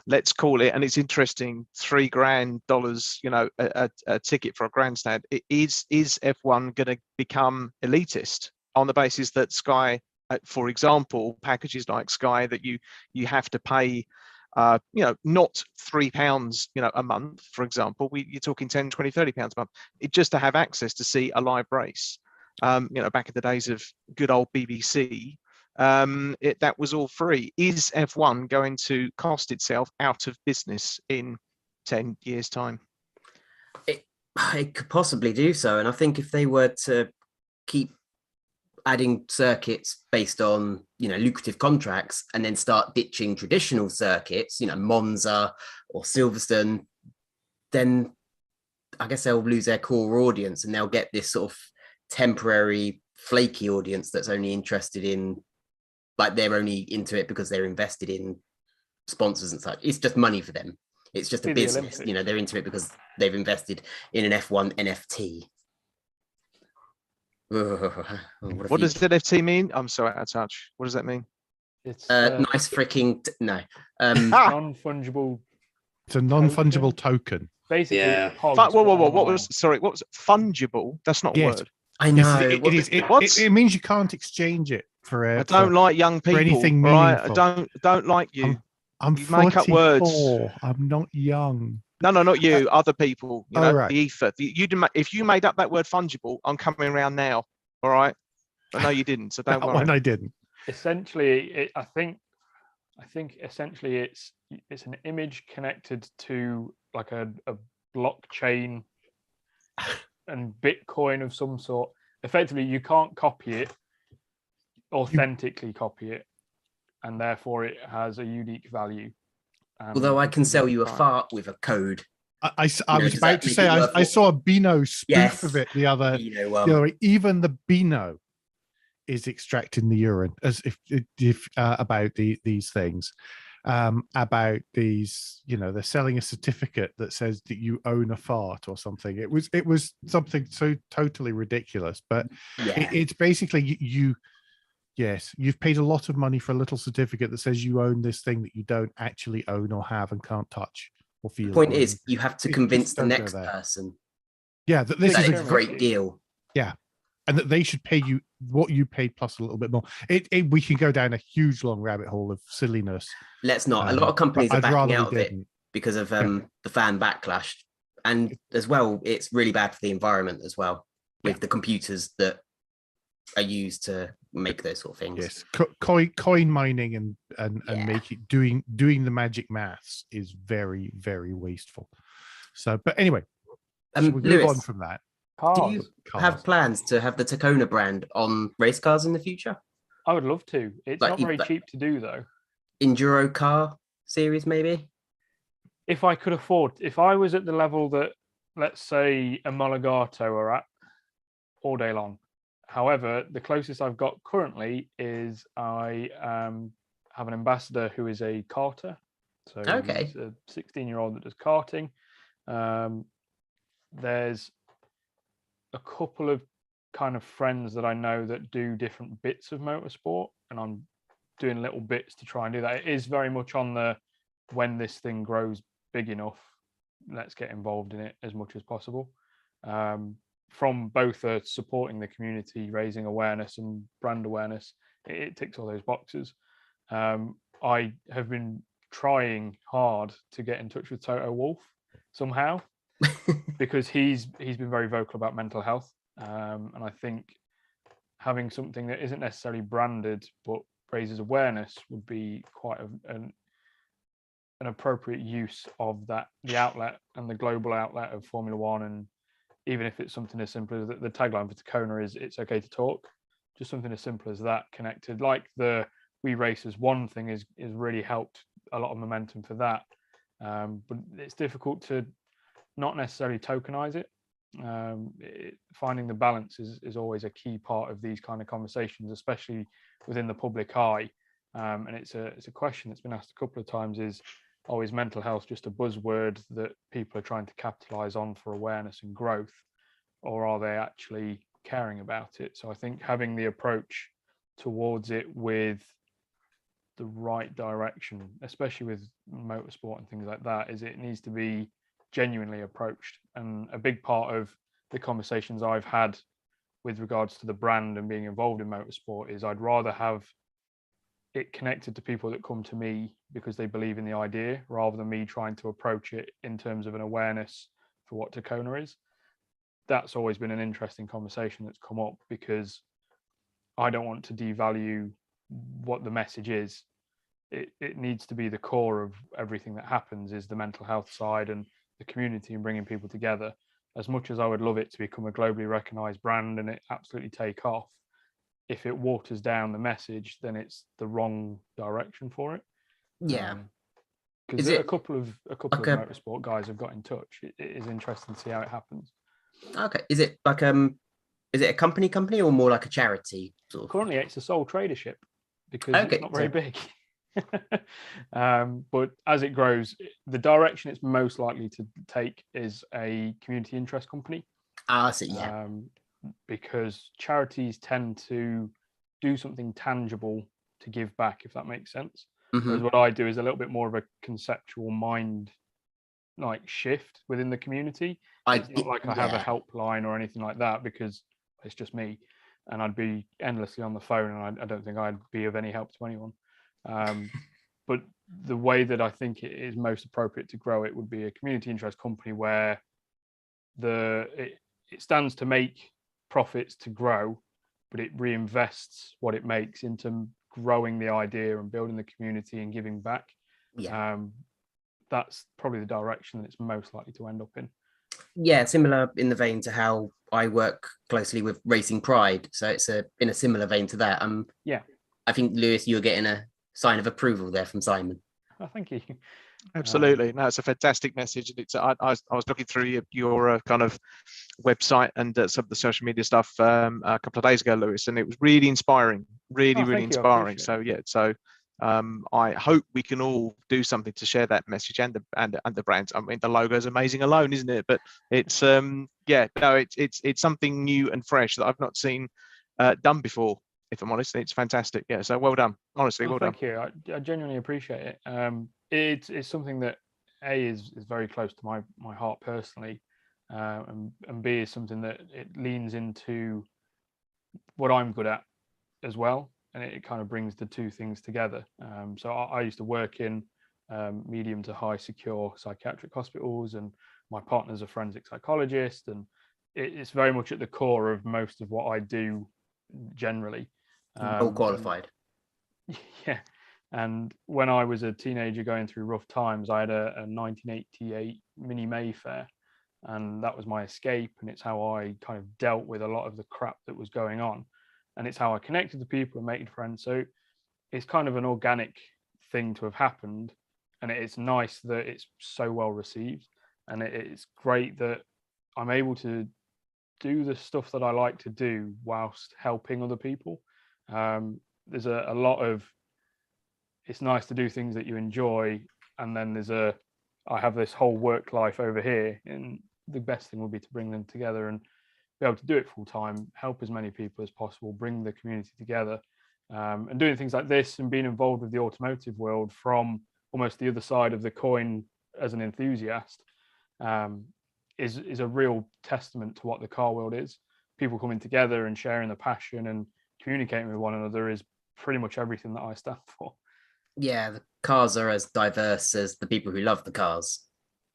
let's call it, and it's interesting, $3,000, a ticket for a grandstand. Is F1 going to become elitist on the basis that Sky, for example, packages like Sky that you have to pay, not £3, a month, for example. You're talking 10, 20, 30 pounds a month. Just to have access to see a live race. Back in the days of good old BBC, that was all free. Is F1 going to cost itself out of business in 10 years' time? It could possibly do so. And I think if they were to keep adding circuits based on, lucrative contracts and then start ditching traditional circuits, Monza or Silverstone, then I guess they'll lose their core audience and they'll get this sort of temporary flaky audience that's only interested in, they're only into it because they're invested in sponsors and such. It's just money for them. It's just a business. They're into it because they've invested in an F1 NFT. What does NFT mean? I'm sorry, out of touch. What does that mean? It's nice freaking no. Non-fungible. It's a non-fungible token. Basically, Yeah. hogs, Whoa, but what was fungible? That's not a Yes. word. I know. It is. It means you can't exchange it for. I don't like young people. anything right? meaningful. I don't like you. I'm You make up 44. words. I'm not young. No, not you. Other people. Right. The ether. If you made up that word fungible, I'm coming around now. All right. But no, you didn't. So don't That worry. one I didn't. Essentially, I think essentially it's an image connected to like a blockchain and Bitcoin of some sort. Effectively, you can't copy it, authentically copy it, and therefore it has a unique value. Although I can sell you a fart with a code. I was about to say I saw a Beano spoof of it the other. Even the Beano is extracting the urine as if about these things. About these, they're selling a certificate that says that you own a fart or something. It was something so totally ridiculous, but it's basically you've paid a lot of money for a little certificate that says you own this thing that you don't actually own or have and can't touch or feel. The point is, you have to convince the next person. Yeah, that this is a great deal. Yeah, and that they should pay you what you paid plus a little bit more. We can go down a huge long rabbit hole of silliness. Let's not. A lot of companies are backing out of it because of the fan backlash, and as well, it's really bad for the environment as well with the computers that are used to make those sort of things. Yes, coin mining and making doing the magic maths is very, very wasteful. So, but anyway, we move on from that. Do you have plans to have the Tacona brand on race cars in the future? I would love to. It's not very cheap to do, though. Enduro car series, maybe? If I could afford, if I was at the level that, let's say, a Mulligato are at all day long. However, the closest I've got currently is I have an ambassador who is a karter. So he's a 16-year-old that does karting. There's a couple of kind of friends that I know that do different bits of motorsport, and I'm doing little bits to try and do that. It is very much on the, when this thing grows big enough, let's get involved in it as much as possible. From both supporting the community, raising awareness and brand awareness, it ticks all those boxes. I have been trying hard to get in touch with Toto Wolff somehow, because he's been very vocal about mental health, and I think having something that isn't necessarily branded but raises awareness would be quite an appropriate use of that, the outlet and the global outlet of Formula One. And even if it's something as simple as the tagline for Tacona is "It's okay to talk," just something as simple as that connected, like the We Race as One thing is really helped a lot of momentum for that. But it's difficult to not necessarily tokenize it. Finding the balance is always a key part of these kind of conversations, especially within the public eye. And it's a question that's been asked a couple of times: is mental health just a buzzword that people are trying to capitalize on for awareness and growth, or are they actually caring about it? So I think having the approach towards it with the right direction, especially with motorsport and things like that, is it needs to be genuinely approached. And a big part of the conversations I've had with regards to the brand and being involved in motorsport is I'd rather have it connected to people that come to me because they believe in the idea, rather than me trying to approach it in terms of an awareness for what Tacona is. That's always been an interesting conversation that's come up, because I don't want to devalue what the message is. It needs to be the core of everything that happens, is the mental health side and the community and bringing people together. As much as I would love it to become a globally recognized brand and it absolutely take off, if it waters down the message, then it's the wrong direction for it. Yeah. Because a couple of like motorsport guys have got in touch. It is interesting to see how it happens. Okay. Is it like is it a company or more like a charity sort of? Currently it's a sole tradership because it's not very big. But as it grows, the direction it's most likely to take is a community interest company. I see, yeah. Because charities tend to do something tangible to give back, if that makes sense. Whereas what I do is a little bit more of a conceptual mind like shift within the community. It's not like I have a helpline or anything like that, because it's just me and I'd be endlessly on the phone, and I don't think I'd be of any help to anyone. But the way that I think it is most appropriate to grow it would be a community interest company where it stands to make profits to grow, but it reinvests what it makes into growing the idea and building the community and giving back. That's probably the direction that it's most likely to end up in. Yeah, similar in the vein to how I work closely with Racing Pride, so it's in a similar vein to that. I think, Lewis, you're getting a sign of approval there from Simon. Oh, thank you. Absolutely. No, it's a fantastic message. And it's I was looking through your kind of website and some of the social media stuff a couple of days ago, Lewis, and it was really inspiring, really inspiring. So yeah, so I hope we can all do something to share that message and the brands. I mean, the logo is amazing alone, isn't it? But it's it's something new and fresh that I've not seen done before, if I'm honest. It's fantastic. Yeah, so well done. Honestly, well done. Thank you. I genuinely appreciate it. It's something that A is very close to my heart personally, and B is something that it leans into what I'm good at as well, and it kind of brings the two things together. So I used to work in medium to high secure psychiatric hospitals, and my partner's a forensic psychologist, and it's very much at the core of most of what I do generally. All qualified. Yeah. And when I was a teenager going through rough times, I had a 1988 Mini Mayfair, and that was my escape. And it's how I kind of dealt with a lot of the crap that was going on. And it's how I connected to people and made friends. So it's kind of an organic thing to have happened. And it's nice that it's so well received. And it's great that I'm able to do the stuff that I like to do whilst helping other people. There's a lot of, it's nice to do things that you enjoy, and then I have this whole work life over here, and the best thing would be to bring them together and be able to do it full time, help as many people as possible, bring the community together, and doing things like this and being involved with the automotive world from almost the other side of the coin as an enthusiast is a real testament to what the car world is. People coming together and sharing the passion and communicating with one another is pretty much everything that I stand for. Yeah, the cars are as diverse as the people who love the cars.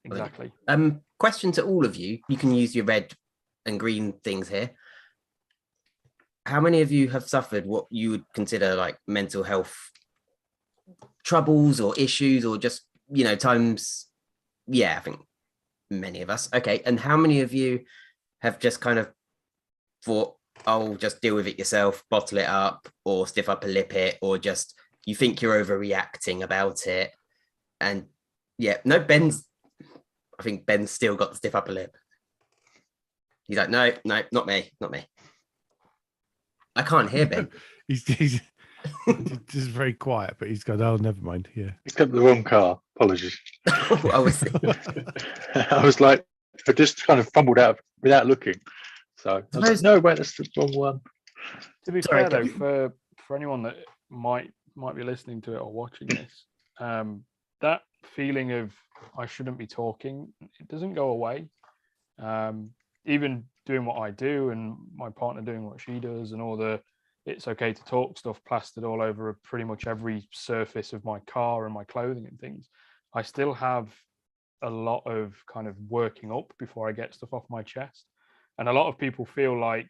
Exactly. Question to all of you. You can use your red and green things here. How many of you have suffered what you would consider like mental health troubles or issues, or just, times? Yeah, I think many of us. Okay. And how many of you have just kind of thought, oh, just deal with it yourself, bottle it up, or stiff up a lip it, or just you think you're overreacting about it, And yeah, no, I think Ben's still got the stiff upper lip. He's like, no, not me. I can't hear Ben. He's just very quiet, but he's gone, oh, never mind. Yeah. Picked up the wrong car. Apologies. I was I was like, I just kind of fumbled out without looking. So I was like, no, wait, that's the wrong one. To be Sorry, fair though, for anyone that might be listening to it or watching this, that feeling of I shouldn't be talking, it doesn't go away. Even doing what I do and my partner doing what she does and all the it's okay to talk stuff plastered all over pretty much every surface of my car and my clothing and things, I still have a lot of kind of working up before I get stuff off my chest. And a lot of people feel like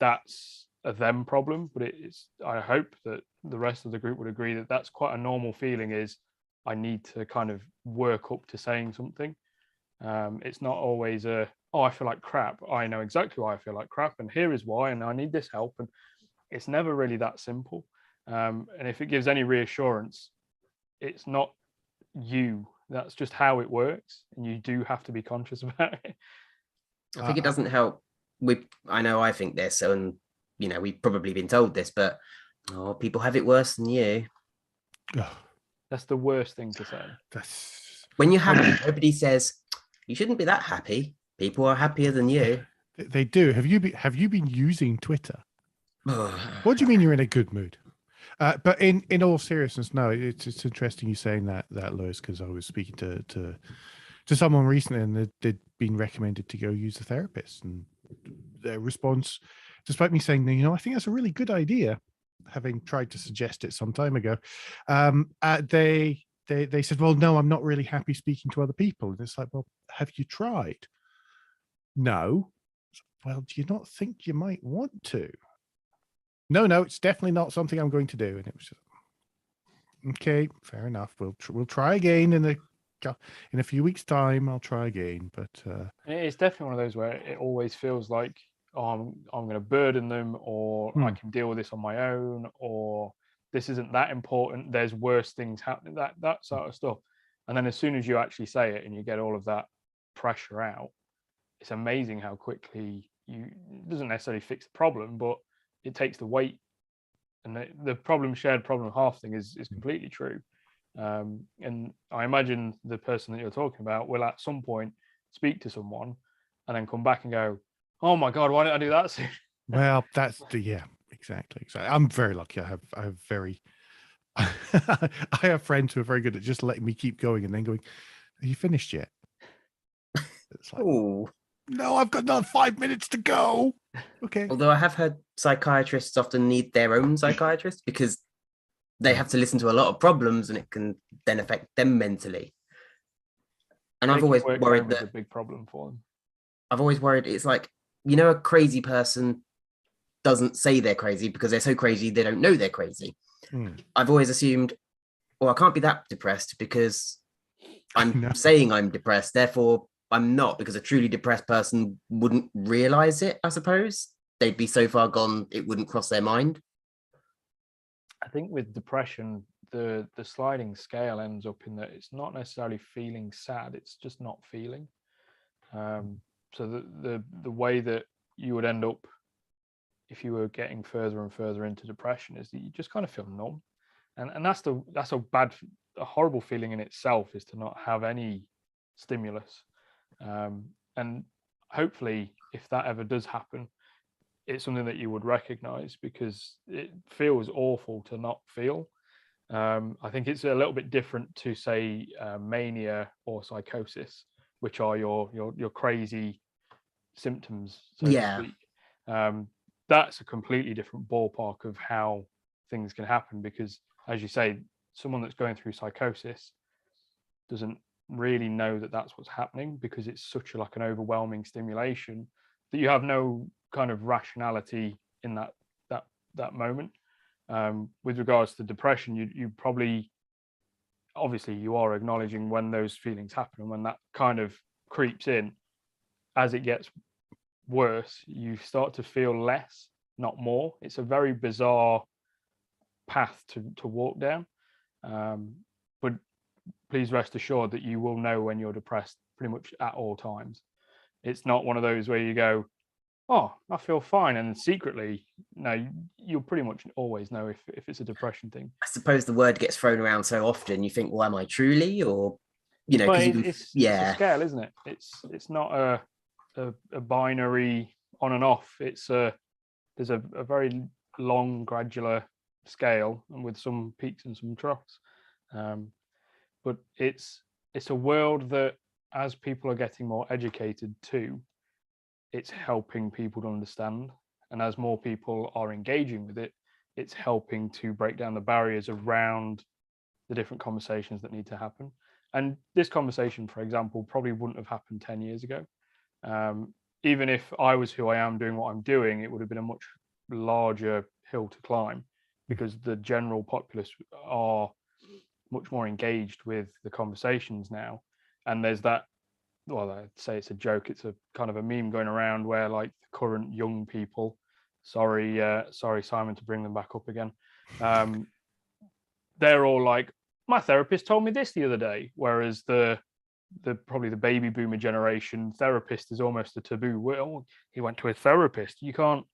that's a them problem, but it's, I hope that the rest of the group would agree that that's quite a normal feeling, is I need to kind of work up to saying something. It's not always oh, I feel like crap. I know exactly why I feel like crap, and here is why, and I need this help. And it's never really that simple. And if it gives any reassurance, it's not you. That's just how it works, and you do have to be conscious about it. I think it doesn't help. I know I think this, and we've probably been told this, but people have it worse than you. That's the worst thing to say. When you're happy, nobody says you shouldn't be that happy. People are happier than you. They do. Have you been using Twitter? What do you mean you're in a good mood? But in all seriousness, no, it's interesting you saying that Lewis, because I was speaking to someone recently, and they'd been recommended to go use a therapist, and their response, despite me saying, I think that's a really good idea, having tried to suggest it some time ago, they said, well, no, I'm not really happy speaking to other people. And it's like, well, have you tried? No. Well, do you not think you might want to? No, it's definitely not something I'm going to do. And it was just, okay, fair enough. We'll try again in a few weeks' time. I'll try again. But it's definitely one of those where it always feels like, oh, I'm going to burden them, or I can deal with this on my own, or this isn't that important. There's worse things happening. That sort of stuff. And then as soon as you actually say it and you get all of that pressure out, it's amazing how quickly it doesn't necessarily fix the problem, but it takes the weight. And the shared problem half thing is completely true. And I imagine the person that you're talking about will at some point speak to someone and then come back and go, oh my God, why didn't I do that soon? Well, that's exactly. I'm very lucky. I have very, I have friends who are very good at just letting me keep going and then going, are you finished yet? It's like, Ooh. No, I've got another 5 minutes to go. Okay. Although I have heard psychiatrists often need their own psychiatrist because they have to listen to a lot of problems, and it can then affect them mentally. And I've always worried that a big problem for them. I've always worried it's like, a crazy person doesn't say they're crazy because they're so crazy they don't know they're crazy. I've always assumed, I can't be that depressed because I'm saying I'm depressed, therefore I'm not, because a truly depressed person wouldn't realize it, I suppose. They'd be so far gone, it wouldn't cross their mind. I think with depression, the sliding scale ends up in that it's not necessarily feeling sad, it's just not feeling. So the way that you would end up if you were getting further and further into depression is that you just kind of feel numb. And that's a horrible feeling in itself, is to not have any stimulus. And hopefully, if that ever does happen, it's something that you would recognize, because it feels awful to not feel. I think it's a little bit different to, say, mania or psychosis, which are your crazy symptoms, so to speak. That's a completely different ballpark of how things can happen, because, as you say, someone that's going through psychosis doesn't really know that that's what's happening, because it's such an overwhelming stimulation that you have no kind of rationality in that moment. With regards to depression, you probably, obviously, you are acknowledging when those feelings happen, and when that kind of creeps in. As it gets worse, you start to feel less, not more. It's a very bizarre path to walk down. But please rest assured that you will know when you're depressed pretty much at all times. It's not one of those where you go, oh, I feel fine, and secretly, no, you'll pretty much always know if it's a depression thing. I suppose the word gets thrown around so often, you think, well, am I truly? Or, But because it's a scale, isn't it? It's not a binary on and off. There's a very long gradular scale, and with some peaks and some troughs. But it's a world that, as people are getting more educated too, it's helping people to understand. And as more people are engaging with it, it's helping to break down the barriers around the different conversations that need to happen. And this conversation, for example, probably wouldn't have happened 10 years ago. Even if I was who I am doing what I'm doing, it would have been a much larger hill to climb, because the general populace are much more engaged with the conversations now. And there's that, well, I'd say it's a joke, it's a kind of a meme going around where, like, the current young people, sorry Simon to bring them back up again, they're all like, my therapist told me this the other day, whereas the probably the baby boomer generation, therapist is almost a taboo. Well, he went to a therapist. You can't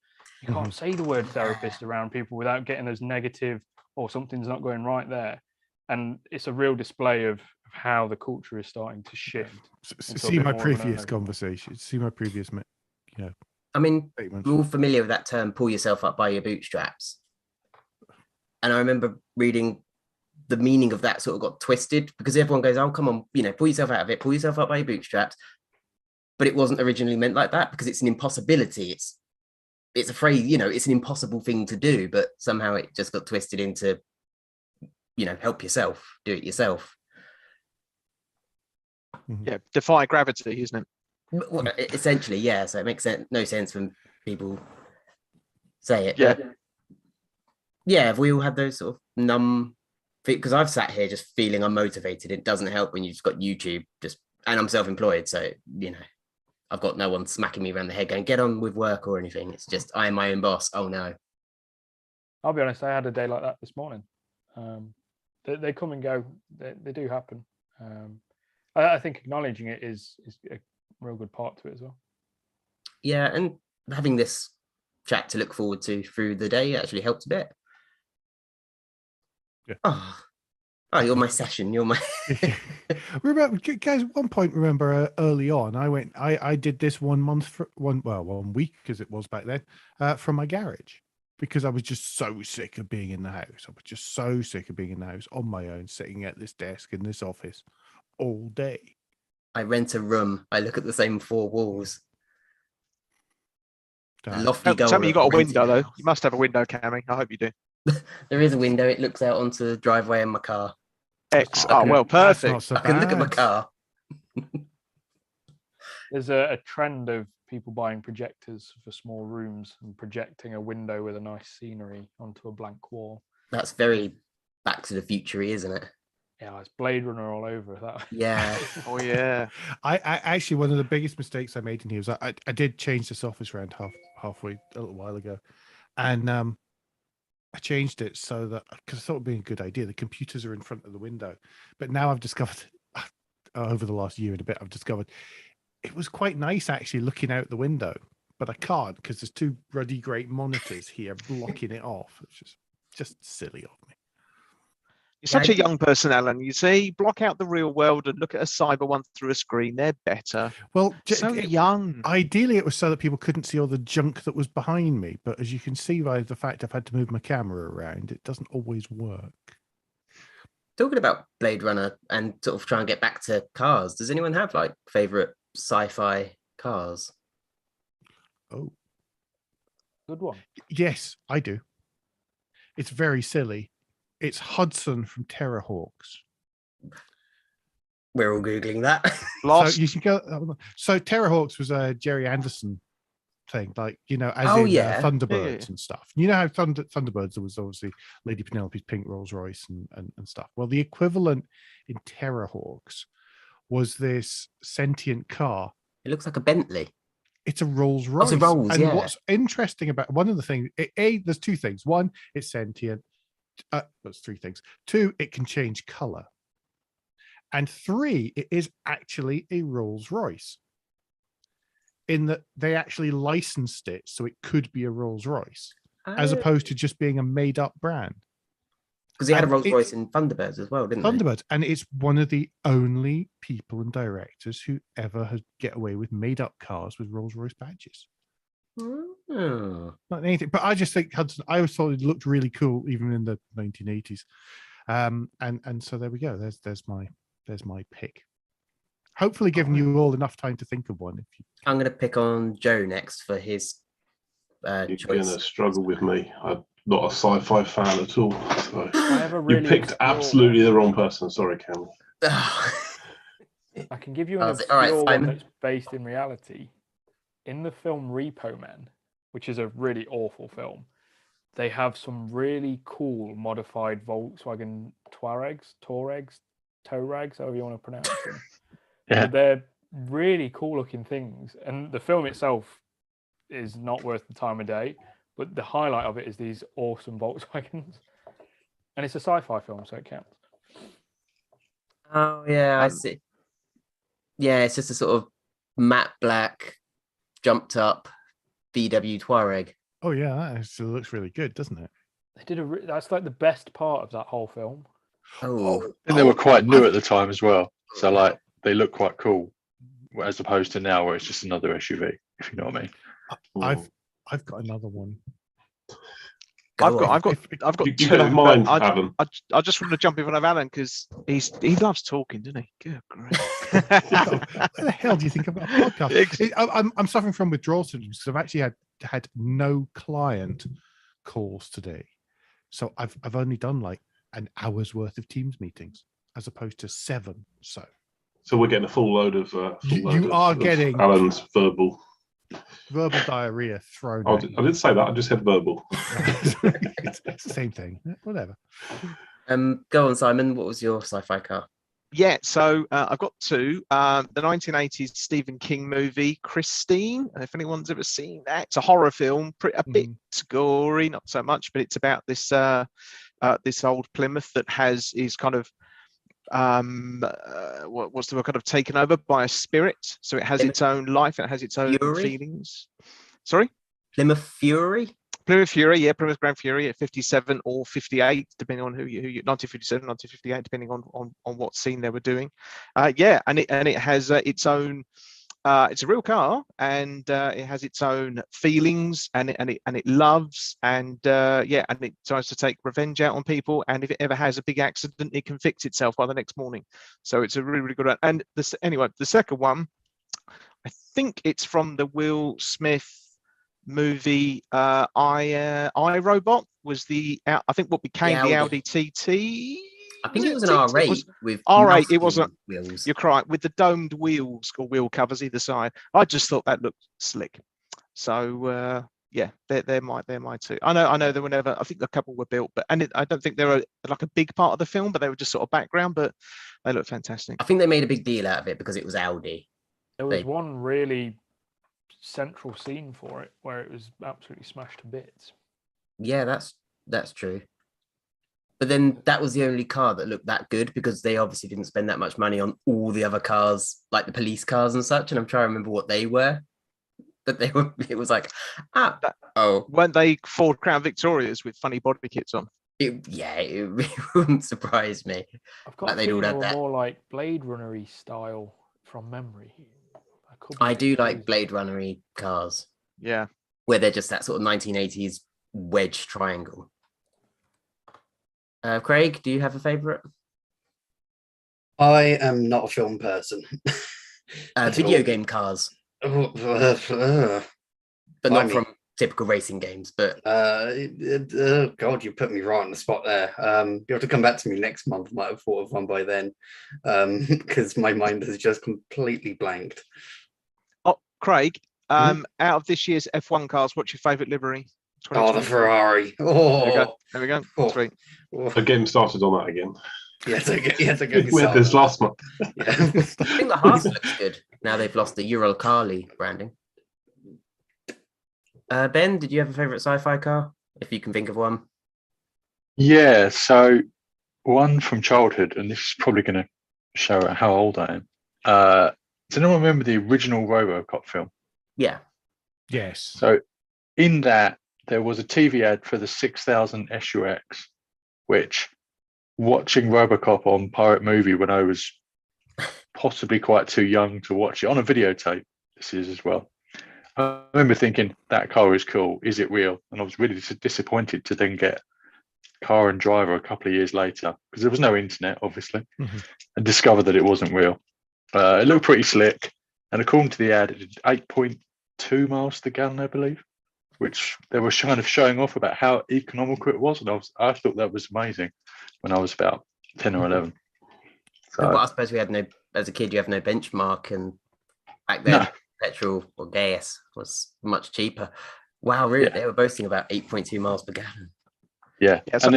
say the word therapist around people without getting those negative, or something's not going right there. And it's a real display of how the culture is starting to shift. See my previous conversation. See my previous, I mean, statements. we're all familiar with that term, pull yourself up by your bootstraps. And I remember reading the meaning of that sort of got twisted, because everyone goes, oh, come on, pull yourself out of it, pull yourself up by your bootstraps. But it wasn't originally meant like that, because it's an impossibility. It's a phrase, it's an impossible thing to do, but somehow it just got twisted into, help yourself, do it yourself. Yeah, defy gravity, isn't it? Well, essentially, yeah. So it makes no sense when people say it. Yeah. But yeah, have we all had those sort of numb, because I've sat here just feeling unmotivated. It doesn't help when you've just got YouTube, and I'm self-employed, so I've got no one smacking me around the head going, get on with work or anything. It's just, I am my own boss. Oh no. I'll be honest, I had a day like that this morning. They come and go. They do happen. I think acknowledging it is a real good part to it as well. Yeah, and having this chat to look forward to through the day actually helped a bit. Yeah. Oh, you're my session. You're my. Remember, guys, at one point, early on, I did this 1 month for 1 week, because it was back then, from my garage, because I was just so sick of being in the house. I was just so sick of being in the house on my own, sitting at this desk in this office all day. I rent a room. I look at the same 4 walls. Lofty goal. Tell me you got a window, though. You must have a window, Cammy. I hope you do. There is a window. It looks out onto the driveway and my car. Well, perfect. So I can look at my car. There's a trend of people buying projectors for small rooms and projecting a window with a nice scenery onto a blank wall. That's very Back to the Future, isn't it? Yeah, it's Blade Runner all over that. Yeah. Oh yeah. I actually, one of the biggest mistakes I made in here was I did change this office around halfway a little while ago, and I changed it so that, because I thought it would be a good idea. The computers are in front of the window, but now I've discovered over the last year and a bit, I've discovered it was quite nice actually looking out the window, but I can't because there's 2 ruddy great monitors here blocking it off. It's just silly of me. You're such a young person, Alan. You see, block out the real world and look at a cyber one through a screen. They're better. Well, so young. Ideally, it was so that people couldn't see all the junk that was behind me. But as you can see by the fact I've had to move my camera around, it doesn't always work. Talking about Blade Runner and sort of trying to get back to cars, does anyone have like favorite sci-fi cars? Oh, Good one. yes, I do. It's very silly. It's Hudson from Terrahawks. We're all Googling that. Lost. So you can go. So Terrahawks was a Jerry Anderson thing, like, as Thunderbirds and stuff. You know how Thunderbirds, there was obviously Lady Penelope's pink Rolls Royce and stuff. Well, the equivalent in Terrahawks was this sentient car. It looks like a Bentley. It's a Rolls Royce. It's a Rolls, and yeah. what's interesting about one of the things, there's 2 things. One, it's sentient. There's 3 things. 2, it can change color. And 3, it is actually a Rolls Royce. In that they actually licensed it so it could be a Rolls Royce, as opposed to just being a made-up brand. Because he had a And Rolls Royce in Thunderbirds as well, didn't he? Thunderbirds, and it's one of the only people and directors who ever has get away with made-up cars with Rolls Royce badges. Oh. Not anything, but I just think Hudson. I always thought it looked really cool, even in the 1980s. And so there we go. There's my pick. Hopefully, giving you all enough time to think of one. If you, I'm going to pick on Joe next for his You're choice. going to struggle with me. I'm not a sci-fi fan at all. So I have a really you picked obscure absolutely one. the wrong person. Sorry, Cam. I can give you an All obscure right, one Simon. that's based in reality. In the film Repo Men, which is a really awful film, they have some really cool modified Volkswagen Touaregs, however you want to pronounce them. Yeah. But they're really cool looking things. And the film itself is not worth the time of day, but the highlight of it is these awesome Volkswagens. And it's a sci-fi film, so it counts. Oh yeah, I see. Yeah, it's just a sort of matte black, jumped up VW Touareg. oh yeah, that actually looks really good, doesn't it? They did that's like the best part of that whole film. Oh, And they were quite new at the time as well. So like they look quite cool, as opposed to now where it's just another SUV, if you know what I mean. I've got another one. I've got You two. don't mind, but Adam. I just want to jump in front of Alan because he loves talking, doesn't he? Good grief. Where the hell do you think about a podcast? I'm suffering from withdrawal symptoms because I've actually had no client calls today, so I've only done like an hour's worth of Teams meetings as opposed to 7. So So we're getting a full load of. You are getting Alan's verbal diarrhea thrown. I at didn't say that. I just said verbal. it's the same thing. Whatever. Go on, Simon. What was your sci-fi car? Yeah, so I've got two. The 1980s Stephen King movie, Christine. And if anyone's ever seen that, it's a horror film, a bit gory, not so much, but it's about this this old Plymouth that is kind of what's the word, kind of taken over by a spirit. So it has its own life, it has its own feelings. Sorry? Plymouth Fury? Plymouth Fury, yeah, Plymouth Grand Fury at 57 or 58, depending on who you 1957, 1958, depending on what scene they were doing. Yeah, and it has its own. It's a real car, and it has its own feelings, and it loves, and yeah, and it tries to take revenge out on people. And if it ever has a big accident, it can fix itself by the next morning. So it's a really, really good one. And anyway, the second one, I think it's from the Will Smith movie. iRobot was I think what became the Audi TT. I think it was an R8 with R8. It wasn't. Wheels. You're correct, with the domed wheels or wheel covers either side. I just thought that looked slick. So yeah, they're my two. I know there were never. I think a couple were built, but I don't think they were like a big part of the film, but they were just sort of background. But they look fantastic. I think they made a big deal out of it because it was Audi. There was one really central scene for it where it was absolutely smashed to bits. Yeah, that's true. But then that was the only car that looked that good because they obviously didn't spend that much money on all the other cars, like the police cars and such. And I'm trying to remember what they were. But they were. It was like, weren't they Ford Crown Victorias with funny body kits on? It wouldn't surprise me. I've got they'd all had more that. like Blade Runner-y style from memory. I do like Blade Runner-y cars. Yeah. Where they're just that sort of 1980s wedge triangle. Craig, do you have a favourite? I am not a film person. Video game cars. But not from typical racing games. But God, you put me right on the spot there. You have to come back to me next month. I might have thought of one by then, because my mind has just completely blanked. Oh, Craig, out of this year's F1 cars, what's your favourite livery? Oh, the Ferrari. Oh, there we go. Sweet. The game started on that again. Yeah, to go. We had this last month. Yeah. I think the Haas looks good now they've lost the Uralkali branding. Ben, did you have a favourite sci-fi car? If you can think of one. Yeah, so one from childhood, and this is probably going to show how old I am. Does anyone remember the original RoboCop film? Yeah. Yes. So in that, there was a TV ad for the 6000 SUX, which, watching RoboCop on Pirate Movie when I was possibly quite too young to watch it on a videotape, this is as well. I remember thinking, that car is cool. Is it real? And I was really disappointed to then get Car and Driver a couple of years later, because there was no internet, obviously, and discovered that it wasn't real. It looked pretty slick. And according to the ad, it did 8.2 miles to the gallon, I believe, which they were kind of showing off about how economical it was. And I thought that was amazing when I was about 10 or 11. So, But I suppose we had no, as a kid, you have no benchmark, and back then, no. petrol or gas was much cheaper. Wow, really? Yeah. They were boasting about 8.2 miles per gallon. Yeah. Yeah, so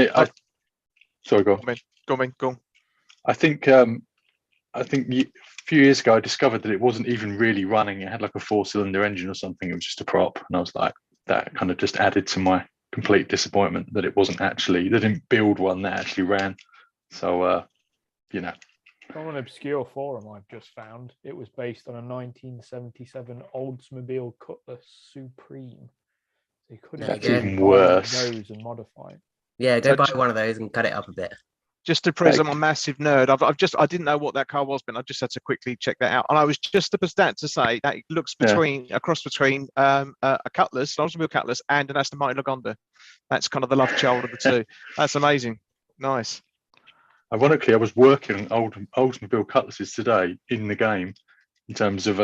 Sorry, go on. Go on. I think a few years ago I discovered that it wasn't even really running. It had like a 4-cylinder engine or something. It was just a prop, and I was like, that kind of just added to my complete disappointment that it wasn't actually. They didn't build one that actually ran. So From an obscure forum I've just found, it was based on a 1977 Oldsmobile Cutlass Supreme. So you couldn't That's even buy worse. those and modify it. Yeah, go So buy one of those and cut it up a bit. Just to prove I'm a massive nerd, I didn't know what that car was, but I just had to quickly check that out. And I was just about to say that it looks a cross between a Cutlass, an Oldsmobile Cutlass, and an Aston Martin Lagonda. That's kind of the love child of the two. That's amazing. Nice. Ironically, I was working on Oldsmobile Cutlasses today in the game in terms of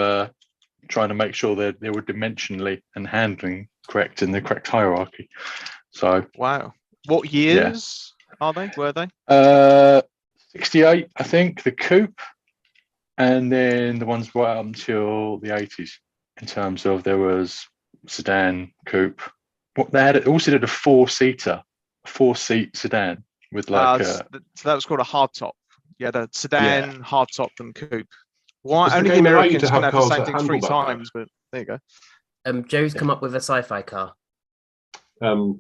trying to make sure that they were dimensionally and handling correct in the correct hierarchy. So wow, what years are they? Were they? 68, I think, the coupe, and then the ones right up until the 80s. In terms of there was sedan, coupe. What they had, also did a 4-seat sedan with like. So that was called a hardtop. Yeah, the sedan, hardtop, and coupe. Why Does the only the game allow you Americans to can have have the cars same that thing 3 handle that bad? times? But there you go. Joe's come up with a sci-fi car.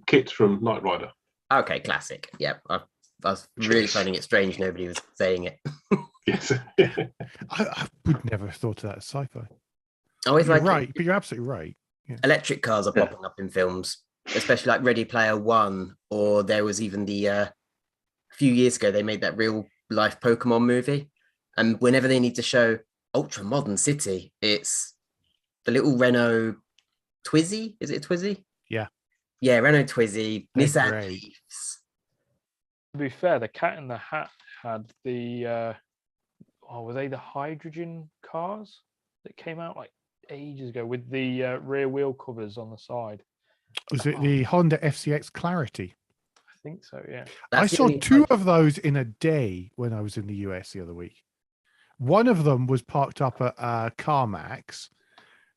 Kit from Knight Rider. Okay, classic. Yeah, I was really finding it strange nobody was saying it. Yes. I would never have thought of that as sci-fi. I always You're like right, but you're absolutely right. Yeah. electric cars are popping up in films, especially like Ready Player One, or there was even the a few years ago they made that real life Pokemon movie, and whenever they need to show ultra modern city, it's the little Renault Twizy. Is it a Twizy? Yeah, Renault Twizy, They're Nissan great. Leafs. To be fair, the Cat in the Hat had the were they the hydrogen cars that came out like ages ago with the rear wheel covers on the side? Was it the Honda FCX Clarity? I think so, yeah. I That's the saw only 2 hydrogen- of those in a day when I was in the US the other week. One of them was parked up at CarMax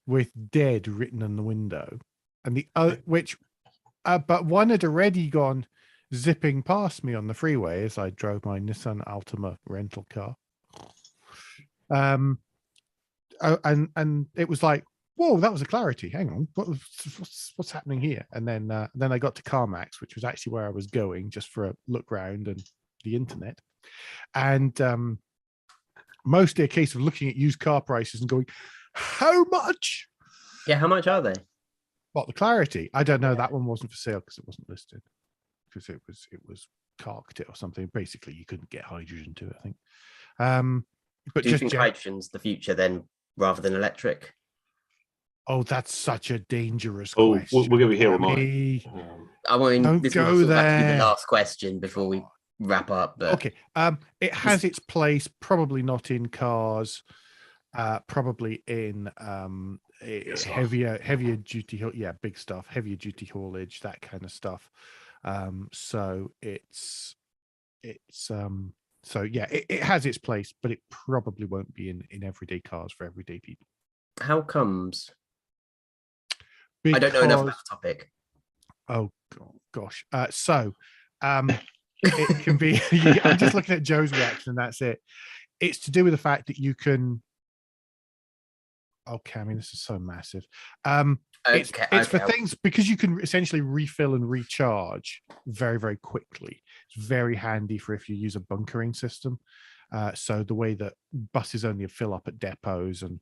with "dead" written on the window, and the other, but one had already gone zipping past me on the freeway as I drove my Nissan Altima rental car. And it was like, whoa, that was a Clarity. Hang on, what's happening here? And then I got to CarMax, which was actually where I was going just for a look round and the internet, and mostly a case of looking at used car prices and going, how much? Yeah, how much are they? What, the Clarity? I don't know. That one wasn't for sale because it wasn't listed, because it was carked it or something. Basically, you couldn't get hydrogen to it, I think. But Do you just think hydrogen's the future then, rather than electric? oh, that's such a dangerous Oh, question. we're going to be here all Tammy. night. I mean, Don't this go will have to be there. the last question before we wrap up. But Okay. It has its place, probably not in cars, probably in heavier duty, big stuff, heavier duty haulage, that kind of stuff. So it has its place, but it probably won't be in everyday cars for everyday people. how comes? I don't know enough about the topic. Oh gosh. It can be. I'm just looking at Joe's reaction, and that's it. It's to do with the fact that you can. Okay, I mean, this is so massive. It's for things because you can essentially refill and recharge very, very quickly. It's very handy for if you use a bunkering system. So the way that buses only fill up at depots and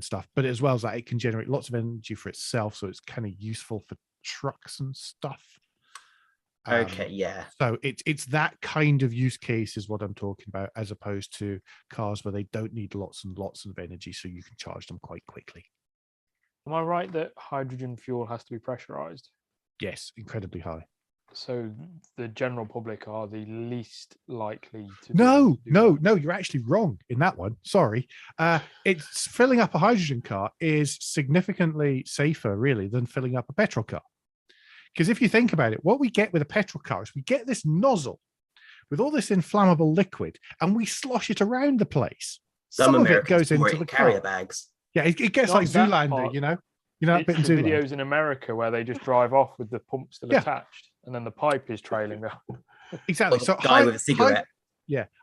stuff, but as well as that, it can generate lots of energy for itself. So it's kind of useful for trucks and stuff. Okay, yeah. So it's that kind of use case is what I'm talking about, as opposed to cars where they don't need lots and lots of energy, so you can charge them quite quickly. Am I right that hydrogen fuel has to be pressurized? Yes, incredibly high. So the general public are the least likely to. No, you're actually wrong in that one. Sorry. It's filling up a hydrogen car is significantly safer, really, than filling up a petrol car. Because if you think about it, what we get with a petrol car is we get this nozzle with all this inflammable liquid, and we slosh it around the place. Some of it goes into the carrier car. bags. Yeah, it gets like Zoolander, you know that bit in It's the Zoolander. videos in America where they just drive off with the pump still attached, and then the pipe is trailing them. Exactly. So guy with a cigarette.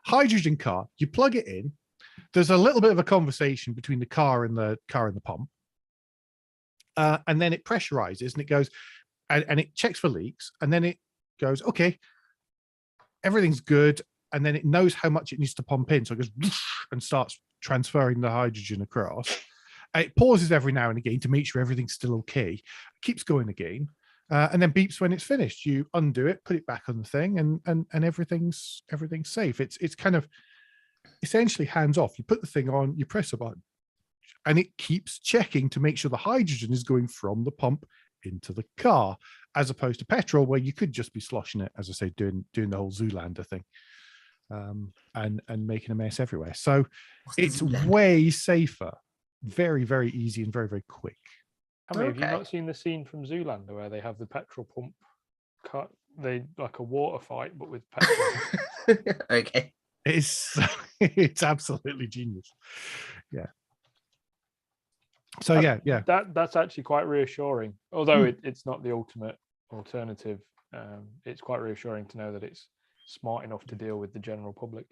Hydrogen car. You plug it in. There's a little bit of a conversation between the car and the pump, and then it pressurizes and it goes, and it checks for leaks, and then it goes, okay, everything's good, and then it knows how much it needs to pump in, so it goes and starts transferring the hydrogen across. It pauses every now and again to make sure everything's still okay. It keeps going again, and then beeps when it's finished. You undo it, put it back on the thing, and everything's safe. It's kind of essentially hands off. You put the thing on, you press a button, and it keeps checking to make sure the hydrogen is going from the pump into the car, as opposed to petrol, where you could just be sloshing it, as I say, doing the whole Zoolander thing, and making a mess everywhere. So it's way safer, very, very easy, and very, very quick. I mean, have you not seen the scene from Zoolander where they have the petrol pump cut? They like a water fight, but with petrol. Okay. It's absolutely genius. Yeah. So yeah. That's actually quite reassuring. Although it's not the ultimate alternative, it's quite reassuring to know that it's smart enough to deal with the general public.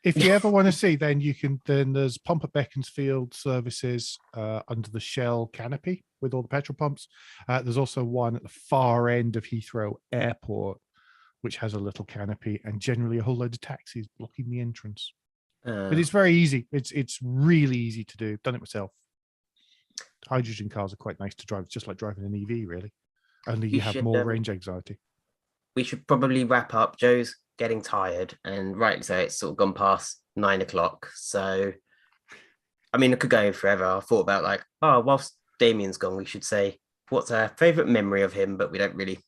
If you ever want to see, then there's pump at Beaconsfield services under the Shell canopy with all the petrol pumps. There's also one at the far end of Heathrow Airport, which has a little canopy, and generally a whole load of taxis blocking the entrance. But it's very easy. It's really easy to do. Done it myself. Hydrogen cars are quite nice to drive. It's just like driving an EV, really. Only you have more range anxiety. We should probably wrap up. Joe's getting tired, and rightly so. It's sort of gone past 9 o'clock. So, I mean, it could go forever. I thought about whilst Damien's gone, we should say what's our favourite memory of him, but we don't really.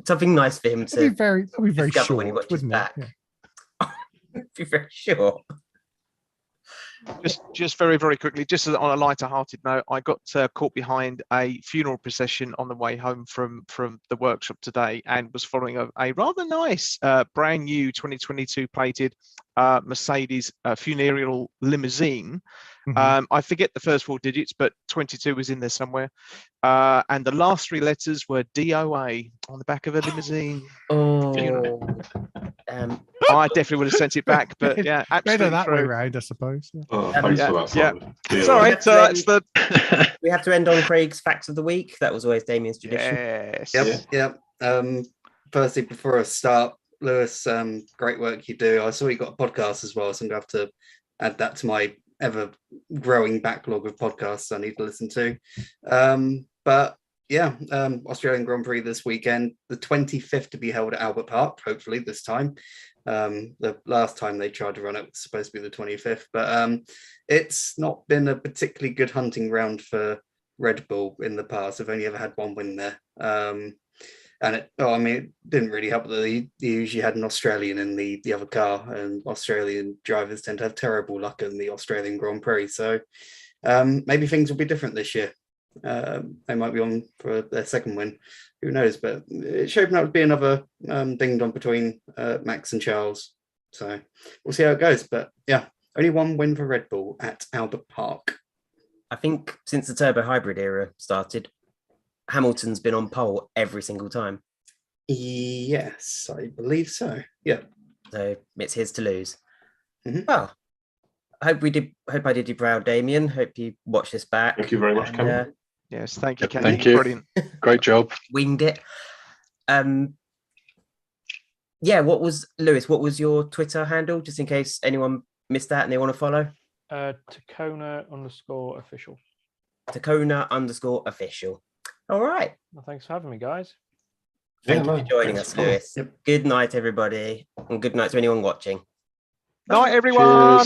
Something nice for him to. That'd be very short, when he watches back. Yeah. Be very short. Just very, very quickly, just on a lighter-hearted note, I got caught behind a funeral procession on the way home from the workshop today, and was following a rather nice, brand new 2022 plated Mercedes funereal limousine. I forget the first 4 digits, but 22 was in there somewhere. And the last 3 letters were DOA on the back of a limousine. Oh. I definitely would have sent it back, but yeah, absolutely better that way around, I suppose. Yeah. Oh, thanks for that. Simon. It's all right. It's the. We have to end on Craig's facts of the week. That was always Damien's tradition. Yes. Yep. Firstly, before I start, Lewis, great work you do. I saw you got a podcast as well, so I'm going to have to add that to my ever-growing backlog of podcasts I need to listen to. But yeah, Australian Grand Prix this weekend, the 25th to be held at Albert Park, hopefully this time. The last time they tried to run it was supposed to be the 25th, but it's not been a particularly good hunting ground for Red Bull in the past. I've only ever had one win there. And it didn't really help that they usually had an Australian in the other car, and Australian drivers tend to have terrible luck in the Australian Grand Prix. So maybe things will be different this year. They might be on for their second win. Who knows? But it's shaping up to be another ding dong between Max and Charles. So we'll see how it goes. But yeah, only one win for Red Bull at Albert Park. I think since the turbo hybrid era started, Hamilton's been on pole every single time. Yes, I believe so. Yeah. So it's his to lose. Mm-hmm. Well, I hope I did you proud, Damien. Hope you watch this back. Thank you very much, Cameron. Yes, thank you, Kenny. Thank you. Brilliant. Great job. Winged it. yeah, Lewis? What was your Twitter handle, just in case anyone missed that and they want to follow? Tacona_official. Tacona_official. All right. Well, thanks for having me, guys. Thank you for joining us, Lewis. Yep. Good night, everybody, and good night to anyone watching. Night, everyone.